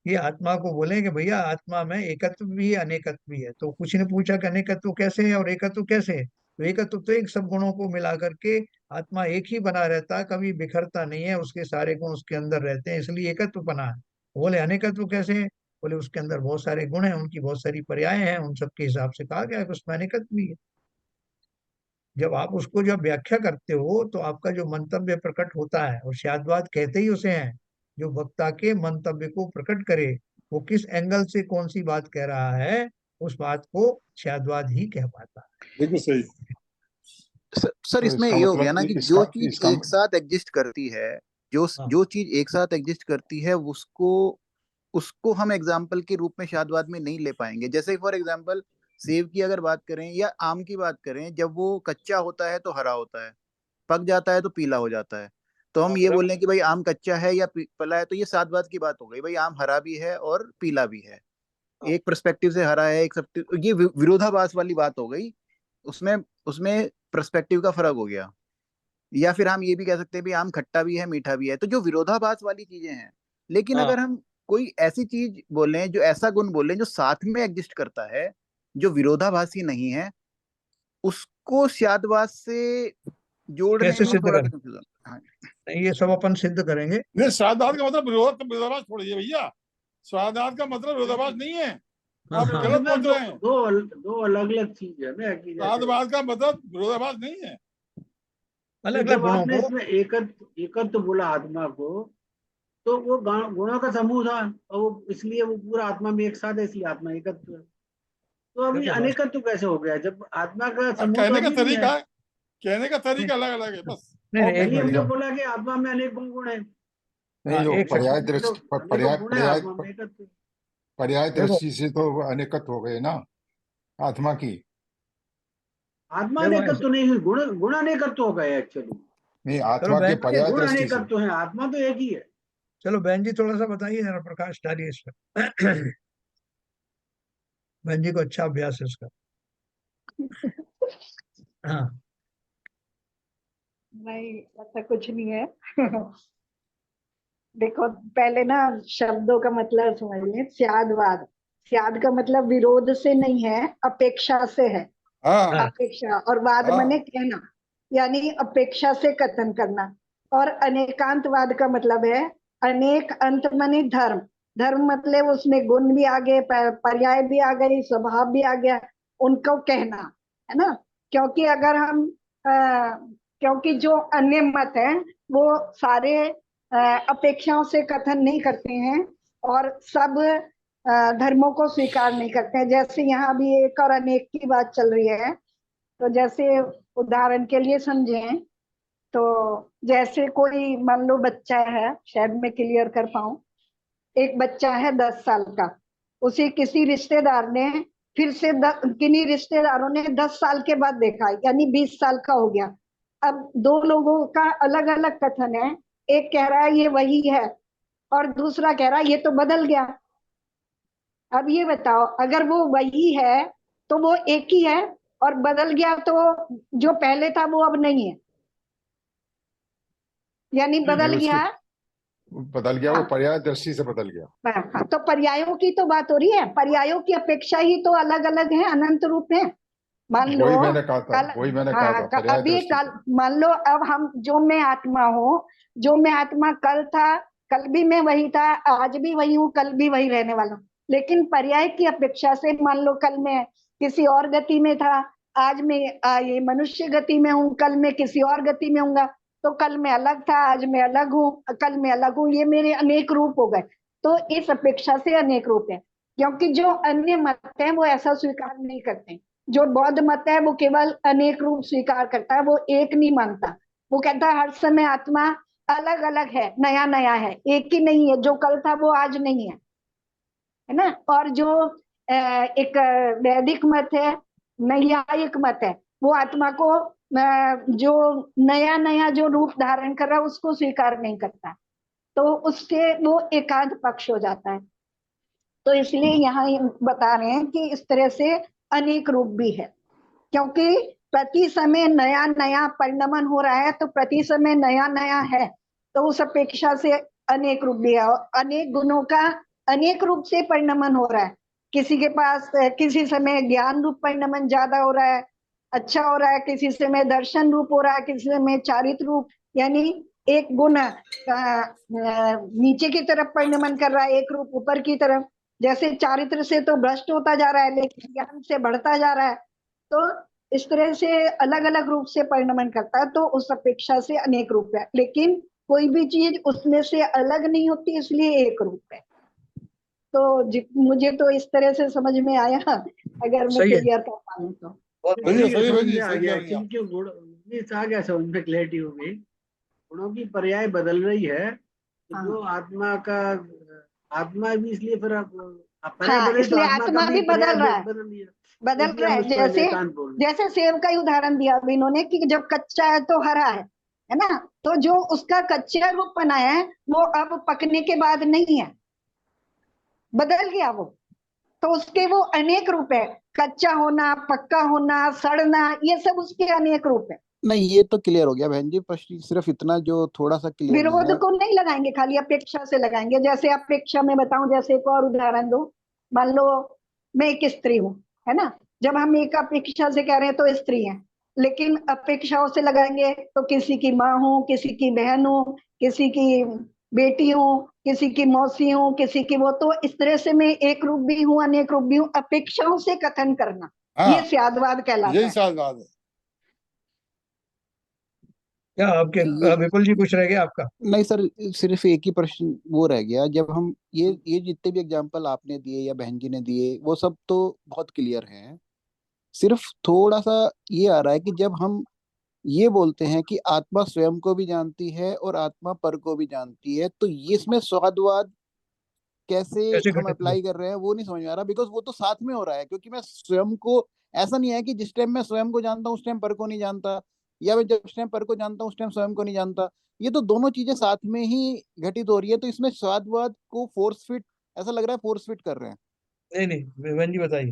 ये आत्मा को बोले कि भैया आत्मा में एकत्व भी है, अनेकत्व भी है। तो कुछ ने पूछा कि अनेकत्व कैसे है और एकत्व कैसे है। तो एकत्व तो एक सब गुणों को मिला करके आत्मा एक ही बना रहता है, कभी बिखरता नहीं है, उसके सारे गुण उसके अंदर रहते हैं, इसलिए एकत्व बना है। बोले अनेकत्व कैसे है? बोले उसके अंदर बहुत सारे गुण हैं, उनकी बहुत सारी पर्याय हैं, उन सब के हिसाब से कहा गया है कि उसमें अनेकत्व भी है। जब आप उसको जब व्याख्या करते हो तो आपका जो मंतव्य प्रकट होता है, और शादवाद कहते ही उसे हैं, जो वक्ता के मंतव्य को प्रकट करे, वो किस एंगल से कौन सी बात कह रहा है, उस बात को शादवाद ही कह पाता है। बिल्कुल सही। सर तो इसमें इसका ये हो गया मतलब ना कि कि इसका जो चीज इसका एक साथ एग्जिस्ट करती है, हाँ, जो चीज एक साथ एग्जिस्ट करती है उसको उसको हम एग्जाम्पल के रूप में शादवाद में नहीं ले पाएंगे। जैसे फॉर एग्जाम्पल सेब की अगर बात करें या आम की बात करें, जब वो कच्चा होता है तो हरा होता है, पक जाता है तो पीला हो जाता है। तो हाँ, हम ये बोल बराबर। रहे हैं कि भाई आम कच्चा है या पला है, तो ये शादवाद की बात हो गई, भाई आम हरा भी है और पीला भी है। हाँ, एक पर्सपेक्टिव से हरा है, एक ये विरोधाभास वाली बात हो गई। उसमें उसमें पर्सपेक्टिव का फर्क हो गया। या फिर हम ये भी कह सकते हैं भी आम खट्टा भी है मीठा भी है, तो जो विरोधाभास वाली चीजें हैं। लेकिन हाँ, अगर हम कोई ऐसी चीज बोलें, जो ऐसा गुण बोलें जो साथ में एग्जिस्ट करता है, जो विरोधाभासी नहीं है, उसको शादवाद से जोड़ने कैसे में सिद्ध थोड़ा सा करें? कंफ्यूजन। हाँ। नहीं, ये सब अपन सिद्ध करेंगे। नहीं, स्वादात का मतलब विरोधाभास छोड़िए भैया। स्वादात का मतलब विरोधाभास नहीं है, हाँ, आप हाँ, गलत इसमें पहुंच दो रहे हैं। दो अलग अलग चीज है ना कि जैसे स्वादवाद का मतलब विरोधाभास नहीं है। अलग अलग जब गुणों आपने को। इसमें एकत्व बोला आत्मा को, तो वो गुणों का समूह था, और वो इसलिए वो पूरा आत्मा में एक साथ है, इसलिए आत्मा एकत्व है। तो अभी देखो बस। अनेकत्व कैसे हो गया जब आत्मा का समूह तो कहने का अभी भी है? तरीका, कहने का नहीं, तरीका अलग अलग है बस। नहीं, और नहीं, कुछ एक नहीं, मिनट नहीं हमने है। जाओ। बोला कि आत्मा में अनेक गुण है। नहीं, हाँ, जो एक सेकंड। पर्याय आत्मा में तो दृष्टि अनेकों पर्याय गुण है, पर्याय आत्मा में एकत्व है। पर्याय देखो, दृष्टि से तो अनेकत्व हो गए ना आत्मा की। आत्मा देखो अनेकत्व ऐसे। तो नहीं हुई, गुण गुण अनेकत्व हो गए एक्चुअली। नहीं, चलो आत्मा के बहन, आत्मा के पर्याय गुण दृष्टि से। अनेकत्व है, आत्मा तो एक ही है। चलो बहन जी थोड़ा सा बताइए जरा, प्रकाश डालिए इस पर। बहन जी को अच्छा अभ्यास है इसका। हाँ, नहीं, ऐसा कुछ नहीं है। देखो, पहले ना शब्दों का मतलब समझ लें। स्यादवाद, स्याद का मतलब विरोध से नहीं है, अपेक्षा से है। हाँ हाँ, अपेक्षा और वाद हाँ। मने कहना, यानी अपेक्षा से कथन करना। और अनेकांतवाद का मतलब है अनेक अंत मने धर्म। धर्म मतलब उसमें गुण भी आ गए, पर्याय भी आ गई, स्वभाव भी आ गया, उनको कहना, है ना। क्योंकि अगर हम अ, क्योंकि जो अन्य मत है वो सारे अपेक्षाओं से कथन नहीं करते हैं, और सब धर्मों को स्वीकार नहीं करते हैं। जैसे यहाँ भी एक और अनेक की बात चल रही है, तो जैसे उदाहरण के लिए समझें, तो जैसे कोई मान लो बच्चा है, शायद मैं क्लियर कर पाऊं। एक बच्चा है 10 साल का, उसे किसी रिश्तेदार ने फिर से किन्हीं रिश्तेदारों ने 10 साल के बाद देखा, यानी 20 साल का हो गया। अब दो लोगों का अलग अलग कथन है। एक कह रहा है ये वही है, और दूसरा कह रहा है ये तो बदल गया। अब ये बताओ, अगर वो वही है तो वो एक ही है, और बदल गया तो जो पहले था वो अब नहीं है, यानी नहीं, बदल उसके गया। बदल गया, वो हाँ, पर्याय दृष्टि से बदल गया। हाँ, तो पर्यायों की तो बात हो रही है, पर्यायों की अपेक्षा ही तो अलग अलग है, अनंत रूप है। मान लो वही मैंने कहा था, कल, वही मैंने कहा हाँ, था, पर्याय अभी दृष्टि कल से। मान लो, अब हम जो मैं आत्मा हूँ, जो मैं आत्मा कल था, कल भी मैं वही था, आज भी वही हूँ, कल भी वही रहने वाला हूँ। लेकिन पर्याय की अपेक्षा से मान लो कल मैं किसी और गति में था, आज मैं ये मनुष्य गति में हूँ, कल मैं किसी और गति में हूँगा। तो कल मैं अलग था, आज मैं अलग हूँ, कल मैं अलग हूँ, ये मेरे अनेक रूप हो गए। तो इस अपेक्षा से अनेक रूप है, क्योंकि जो अन्य मत है वो ऐसा स्वीकार नहीं करते। जो बौद्ध मत है वो केवल अनेक रूप स्वीकार करता है, वो एक नहीं मानता। वो कहता है हर समय आत्मा अलग अलग है, नया नया है, एक ही नहीं है। जो कल था वो आज नहीं है ना। और जो एक वैदिक मत है, नैयायिक मत है, वो आत्मा को जो नया नया जो रूप धारण कर रहा है उसको स्वीकार नहीं करता, तो उससे वो एकांत पक्ष हो जाता है। तो इसलिए यहाँ बता रहे हैं कि इस तरह से अनेक रूप भी है, क्योंकि प्रति समय नया नया परिणमन हो रहा है, तो प्रति समय नया नया है, तो उस अपेक्षा से अनेक रूप भी है। और अनेक गुणों का अनेक रूप से परिणमन हो रहा है। किसी के पास किसी समय ज्ञान रूप परिणमन ज्यादा हो रहा है, अच्छा हो रहा है, किसी समय दर्शन रूप हो रहा है, किसी समय चारित्र रूप, यानी एक गुण नीचे की तरफ परिणमन कर रहा है, एक रूप ऊपर की तरफ। जैसे चारित्र से तो भ्रष्ट होता जा रहा है, लेकिन ज्ञान से बढ़ता जा रहा है। तो इस तरह से अलग अलग रूप से परिणमन करता है, तो उस अपेक्षा से अनेक रूप है, लेकिन कोई भी चीज उसमें से अलग नहीं होती, इसलिए एक रूप है। तो मुझे तो इस तरह से समझ में आया, अगर मैं सही है, क्लियर कर पाऊँ तो। बहुत सही बढ़िया। है, सही है समझ भाई जी, में आ सही गया कह रही हैं आप। क्योंकि गुण ये आ गया, समझ में क्लैरिटी हो गई। गुणों की पर्याय बदल रही है, तो हाँ जो आत्मा का आत्मा भी इसलिए फिर पर्याय हाँ, बदले तो इसलिए आत्मा का आत्मा भी भी पर्याय बदल रहा है, बदल लिया, बदल इसलिए रहा हम है। उसको जैसे अनेकांत बोल रहे हैं। जैसे सेब का ही उदाहरण दिया अभी इन्होंने कि जब कच्चा है तो हरा है ना। तो जो उसका कच्चा रूप बना है वो अब पकने के बाद नहीं है, बदल गया वो। तो उसके वो अनेक रूप है, कच्चा होना, पक्का होना, सड़ना, ये सब उसके अनेक रूप है। नहीं, ये तो क्लियर हो गया बहन जी। प्रश्न सिर्फ इतना जो थोड़ा सा क्लियर नहीं विरोध है। को नहीं लगाएंगे, खाली अपेक्षा से लगाएंगे। जैसे अपेक्षा में बताऊं, जैसे एक और उदाहरण दो। मान लो मैं एक स्त्री हूं, है ना। जब हम एक अपेक्षा से कह रहे हैं तो स्त्री है, लेकिन अपेक्षाओं से लगाएंगे तो किसी की माँ हूं, किसी की बहन हूं, किसी की बेटी हूं, किसी की मौसी हूं, किसी की वो। तो इस तरह से मैं एक रूप भी हूं, अनेक रूप भी हूं। अपेक्षाओं से कथन करना, ये हाँ, स्यादवाद कहलाता यही है। साथ बात है। क्या आपके ये विपुल जी कुछ रह गया आपका? नहीं सर, सिर्फ एक ही प्रश्न वो रह गया। जब हम ये जितने भी एग्जांपल आपने दिए या बहन जी ने दिए, वो सब तो बहुत क्लियर हैं। सिर्फ थोड़ा सा ये आ रहा है कि जब हम ये बोलते हैं कि आत्मा स्वयं को भी जानती है और आत्मा पर को भी जानती है, तो ये इसमें स्वादवाद कैसे कैसे हम घटित हुआ? अप्लाई कर रहे हैं वो नहीं समझ में आ रहा। बिकॉज वो तो साथ में हो रहा है, क्योंकि मैं स्वयं को, ऐसा नहीं है कि जिस टाइम मैं स्वयं को जानता हूँ उस टाइम पर को नहीं जानता, या मैं जब उस टाइम पर को जानता हूँ उस टाइम स्वयं को नहीं जानता। ये तो दोनों चीजें साथ में ही घटित हो रही है। तो इसमें स्वादवाद को फोर्स फिट, ऐसा लग रहा है फोर्स फिट कर रहे हैं। नहीं नहीं, विवेन जी बताइए।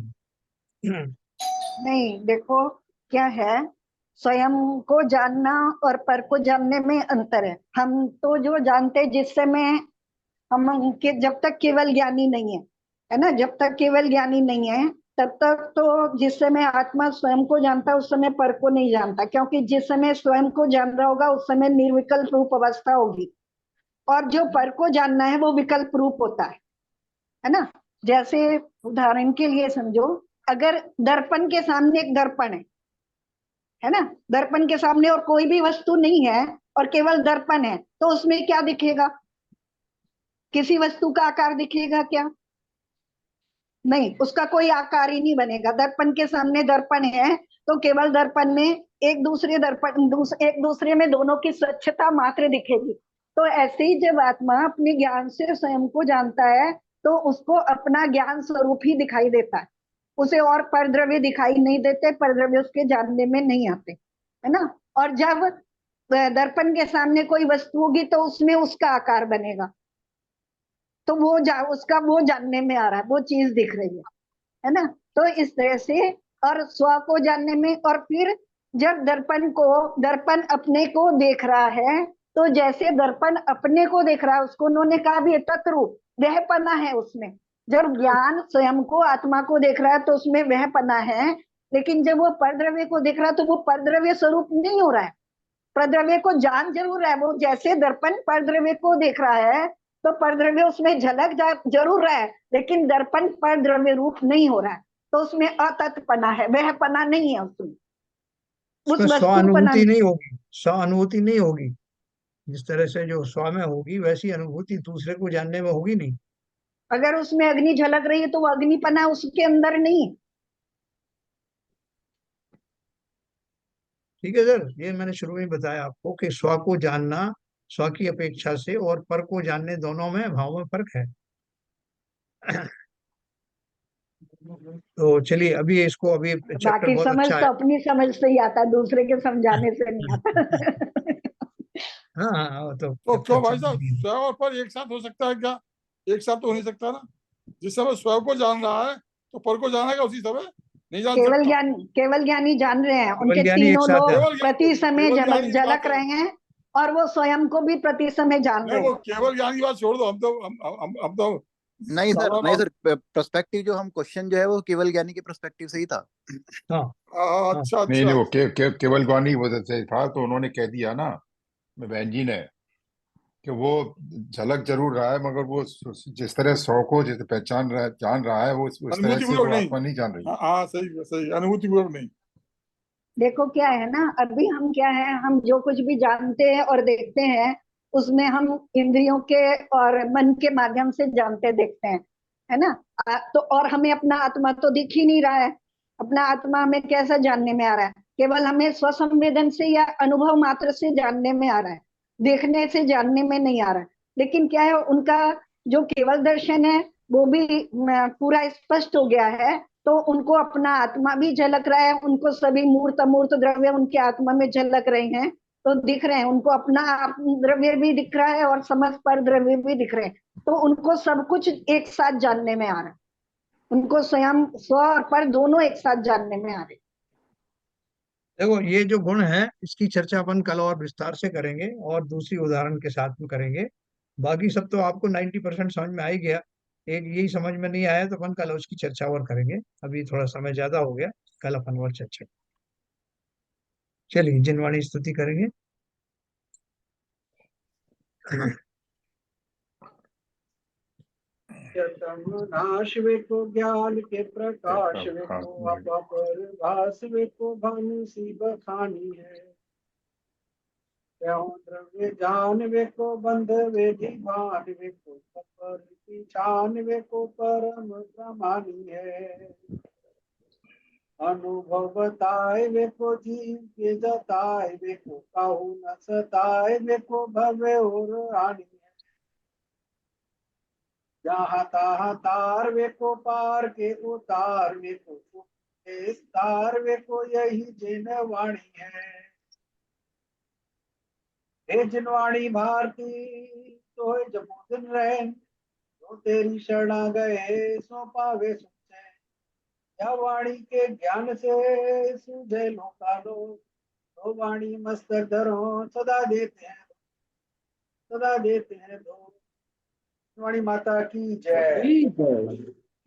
नहीं, देखो क्या है, स्वयं को जानना और पर को जानने में अंतर है। हम तो जो जानते, जिस समय हम के जब तक केवल ज्ञानी नहीं है ना, जब तक केवल ज्ञानी नहीं है तब तक तो जिस समय आत्मा स्वयं को जानता है उस समय पर को नहीं जानता, क्योंकि जिस समय स्वयं को जान रहा होगा उस समय निर्विकल्प रूप अवस्था होगी, और जो पर को जानना है वो विकल्प रूप होता है ना। जैसे उदाहरण के लिए समझो, अगर दर्पण के सामने एक दर्पण है ना, दर्पण के सामने और कोई भी वस्तु नहीं है और केवल दर्पण है, तो उसमें क्या दिखेगा? किसी वस्तु का आकार दिखेगा क्या? नहीं, उसका कोई आकार ही नहीं बनेगा। दर्पण के सामने दर्पण है तो केवल दर्पण में एक दूसरे में दोनों की स्वच्छता मात्र दिखेगी। तो ऐसे ही जब आत्मा अपने ज्ञान से स्वयं को जानता है तो उसको अपना ज्ञान स्वरूप ही दिखाई देता है, उसे और परद्रव्य दिखाई नहीं देते, परद्रव्य उसके जानने में नहीं आते, है ना। और जब दर्पण के सामने कोई वस्तु होगी तो उसमें उसका आकार बनेगा, तो उसका वो जानने में आ रहा है, वो चीज दिख रही है ना। तो इस तरह से, और स्व को जानने में, और फिर जब दर्पण अपने को देख रहा है, तो जैसे दर्पण अपने को देख रहा है, उसको उन्होंने कहा भी तत्रूप, वह पना है उसमें। जब ज्ञान स्वयं को आत्मा को देख रहा है तो उसमें वह पना है, लेकिन जब वो परद्रव्य को देख रहा है तो वो परद्रव्य स्वरूप नहीं हो रहा है, परद्रव्य को जान जरूर रहा है। वो जैसे दर्पण परद्रव्य को देख रहा है तो परद्रव्य उसमें झलक जरूर रहा है, लेकिन दर्पण परद्रव्य रूप नहीं हो रहा है, तो उसमें अतत्पना है, वह पना नहीं है उसमें, उस उसमें स्व वस्तु पना अनुभूति नहीं। नहीं होगी, स्व अनुभूति नहीं होगी। जिस तरह से जो स्व में होगी वैसी अनुभूति दूसरे को जानने में होगी नहीं। अगर उसमें अग्नि झलक रही है तो वो अग्निपना उसके अंदर नहीं है। ठीक है सर, ये मैंने शुरू में ही बताया आपको कि स्व को जानना स्व की अपेक्षा से और पर को जानने, दोनों में भाव में फर्क है। तो चलिए अभी इसको, अभी चैप्टर बाकी बहुत समझ अच्छा है। तो अपनी समझ से ही आता है, दूसरे के समझाने से नहीं आता। हाँ हाँ, वो तो तो जब क्यों तक भाई समझ साहब, नहीं। स्व और पर एक साथ हो सकता है क्या? एक साथ तो हो नहीं सकता ना। जिस समय स्व को जान रहा है तो पर को जानेगा उसी समय, नहीं जान सकता। केवल ज्ञानी जान रहे हैं, केवल उनके ज्ञानी एक तीनों साथ लोग है। प्रति समय केवल ज्ञानी की बात झलक है। रहे हैं और वो स्वयं को भी प्रति समय जान रहे नहीं, वो हैं। केवल ज्ञान की बात छोड़ दो, हम तो नहीं सर, सारा नहीं सर, पर्सपेक्टिव जो हम क्वेश्चन जो है वो केवल ज्ञानी के पर्सपेक्टिव से ही था। हाँ हाँ अच्छा नहीं नहीं, अच्छा। वो केवल ज्ञानी वजह से था, तो उन्होंने कह दिया ना बहन जी ने कि वो झलक जरूर रहा है, मगर वो जिस तरह सौ को जिस पहचान रहा जान रहा है, वो उस तरह अनुभूति से पूर्वक वो नहीं। आत्मा नहीं जान रही। हाँ हाँ, सही सही, अनुभूति पूर्वक नहीं। देखो क्या है ना, अभी हम क्या है, हम जो कुछ भी जानते हैं और देखते हैं उसमें हम इंद्रियों के और मन के माध्यम से जानते देखते हैं, है ना। तो और हमें अपना आत्मा तो दिख ही नहीं रहा है। अपना आत्मा हमें कैसा जानने में आ रहा है? केवल हमें स्वसंवेदन से या अनुभव मात्र से जानने में आ रहा है, देखने से जानने में नहीं आ रहा है। लेकिन क्या है, उनका जो केवल दर्शन है वो भी पूरा स्पष्ट हो गया है। तो उनको अपना आत्मा भी झलक रहा है, उनको सभी मूर्त अमूर्त द्रव्य उनके आत्मा में झलक रहे हैं, तो दिख रहे हैं। उनको अपना द्रव्य भी दिख रहा है और समस्त पर द्रव्य भी दिख रहे हैं। तो उनको सब कुछ एक साथ जानने में आ रहा है, उनको स्वयं स्व और पर दोनों एक साथ जानने में आ रहे हैं। देखो ये जो गुण है इसकी चर्चा अपन कल और विस्तार से करेंगे और दूसरी उदाहरण के साथ में करेंगे। बाकी सब तो आपको 90% समझ में आ ही गया। एक यही समझ में नहीं आया तो अपन कल उसकी चर्चा और करेंगे। अभी थोड़ा समय ज्यादा हो गया, कल अपन और चर्चा। चलिए जिनवाणी स्तुति करेंगे। नाश वे को ज्ञान के प्रकाश वे को अपर भास वे को भानु सी बखानी है। द्रव्य जान वे को बंध वे भान वे को अपर की छान वे को परम प्रमानी है। अनुभव बताए वे को जीव के जताए वे को कहू न सताए वे को भव्य और रानी है। जहाँ तहाँ तार वे को पार के उतार वे को तार वे को यही जिन वाणी है। हे जिनवाणी भारती तो जब दिन रहे, जो तेरी शरणा गए सो पावे सुचे। या वाणी के ज्ञान से सूझे लोका लो, तो वाणी मस्तक धरो सदा देते हैं, सदा देते हैं दो। वाणी माता की जय।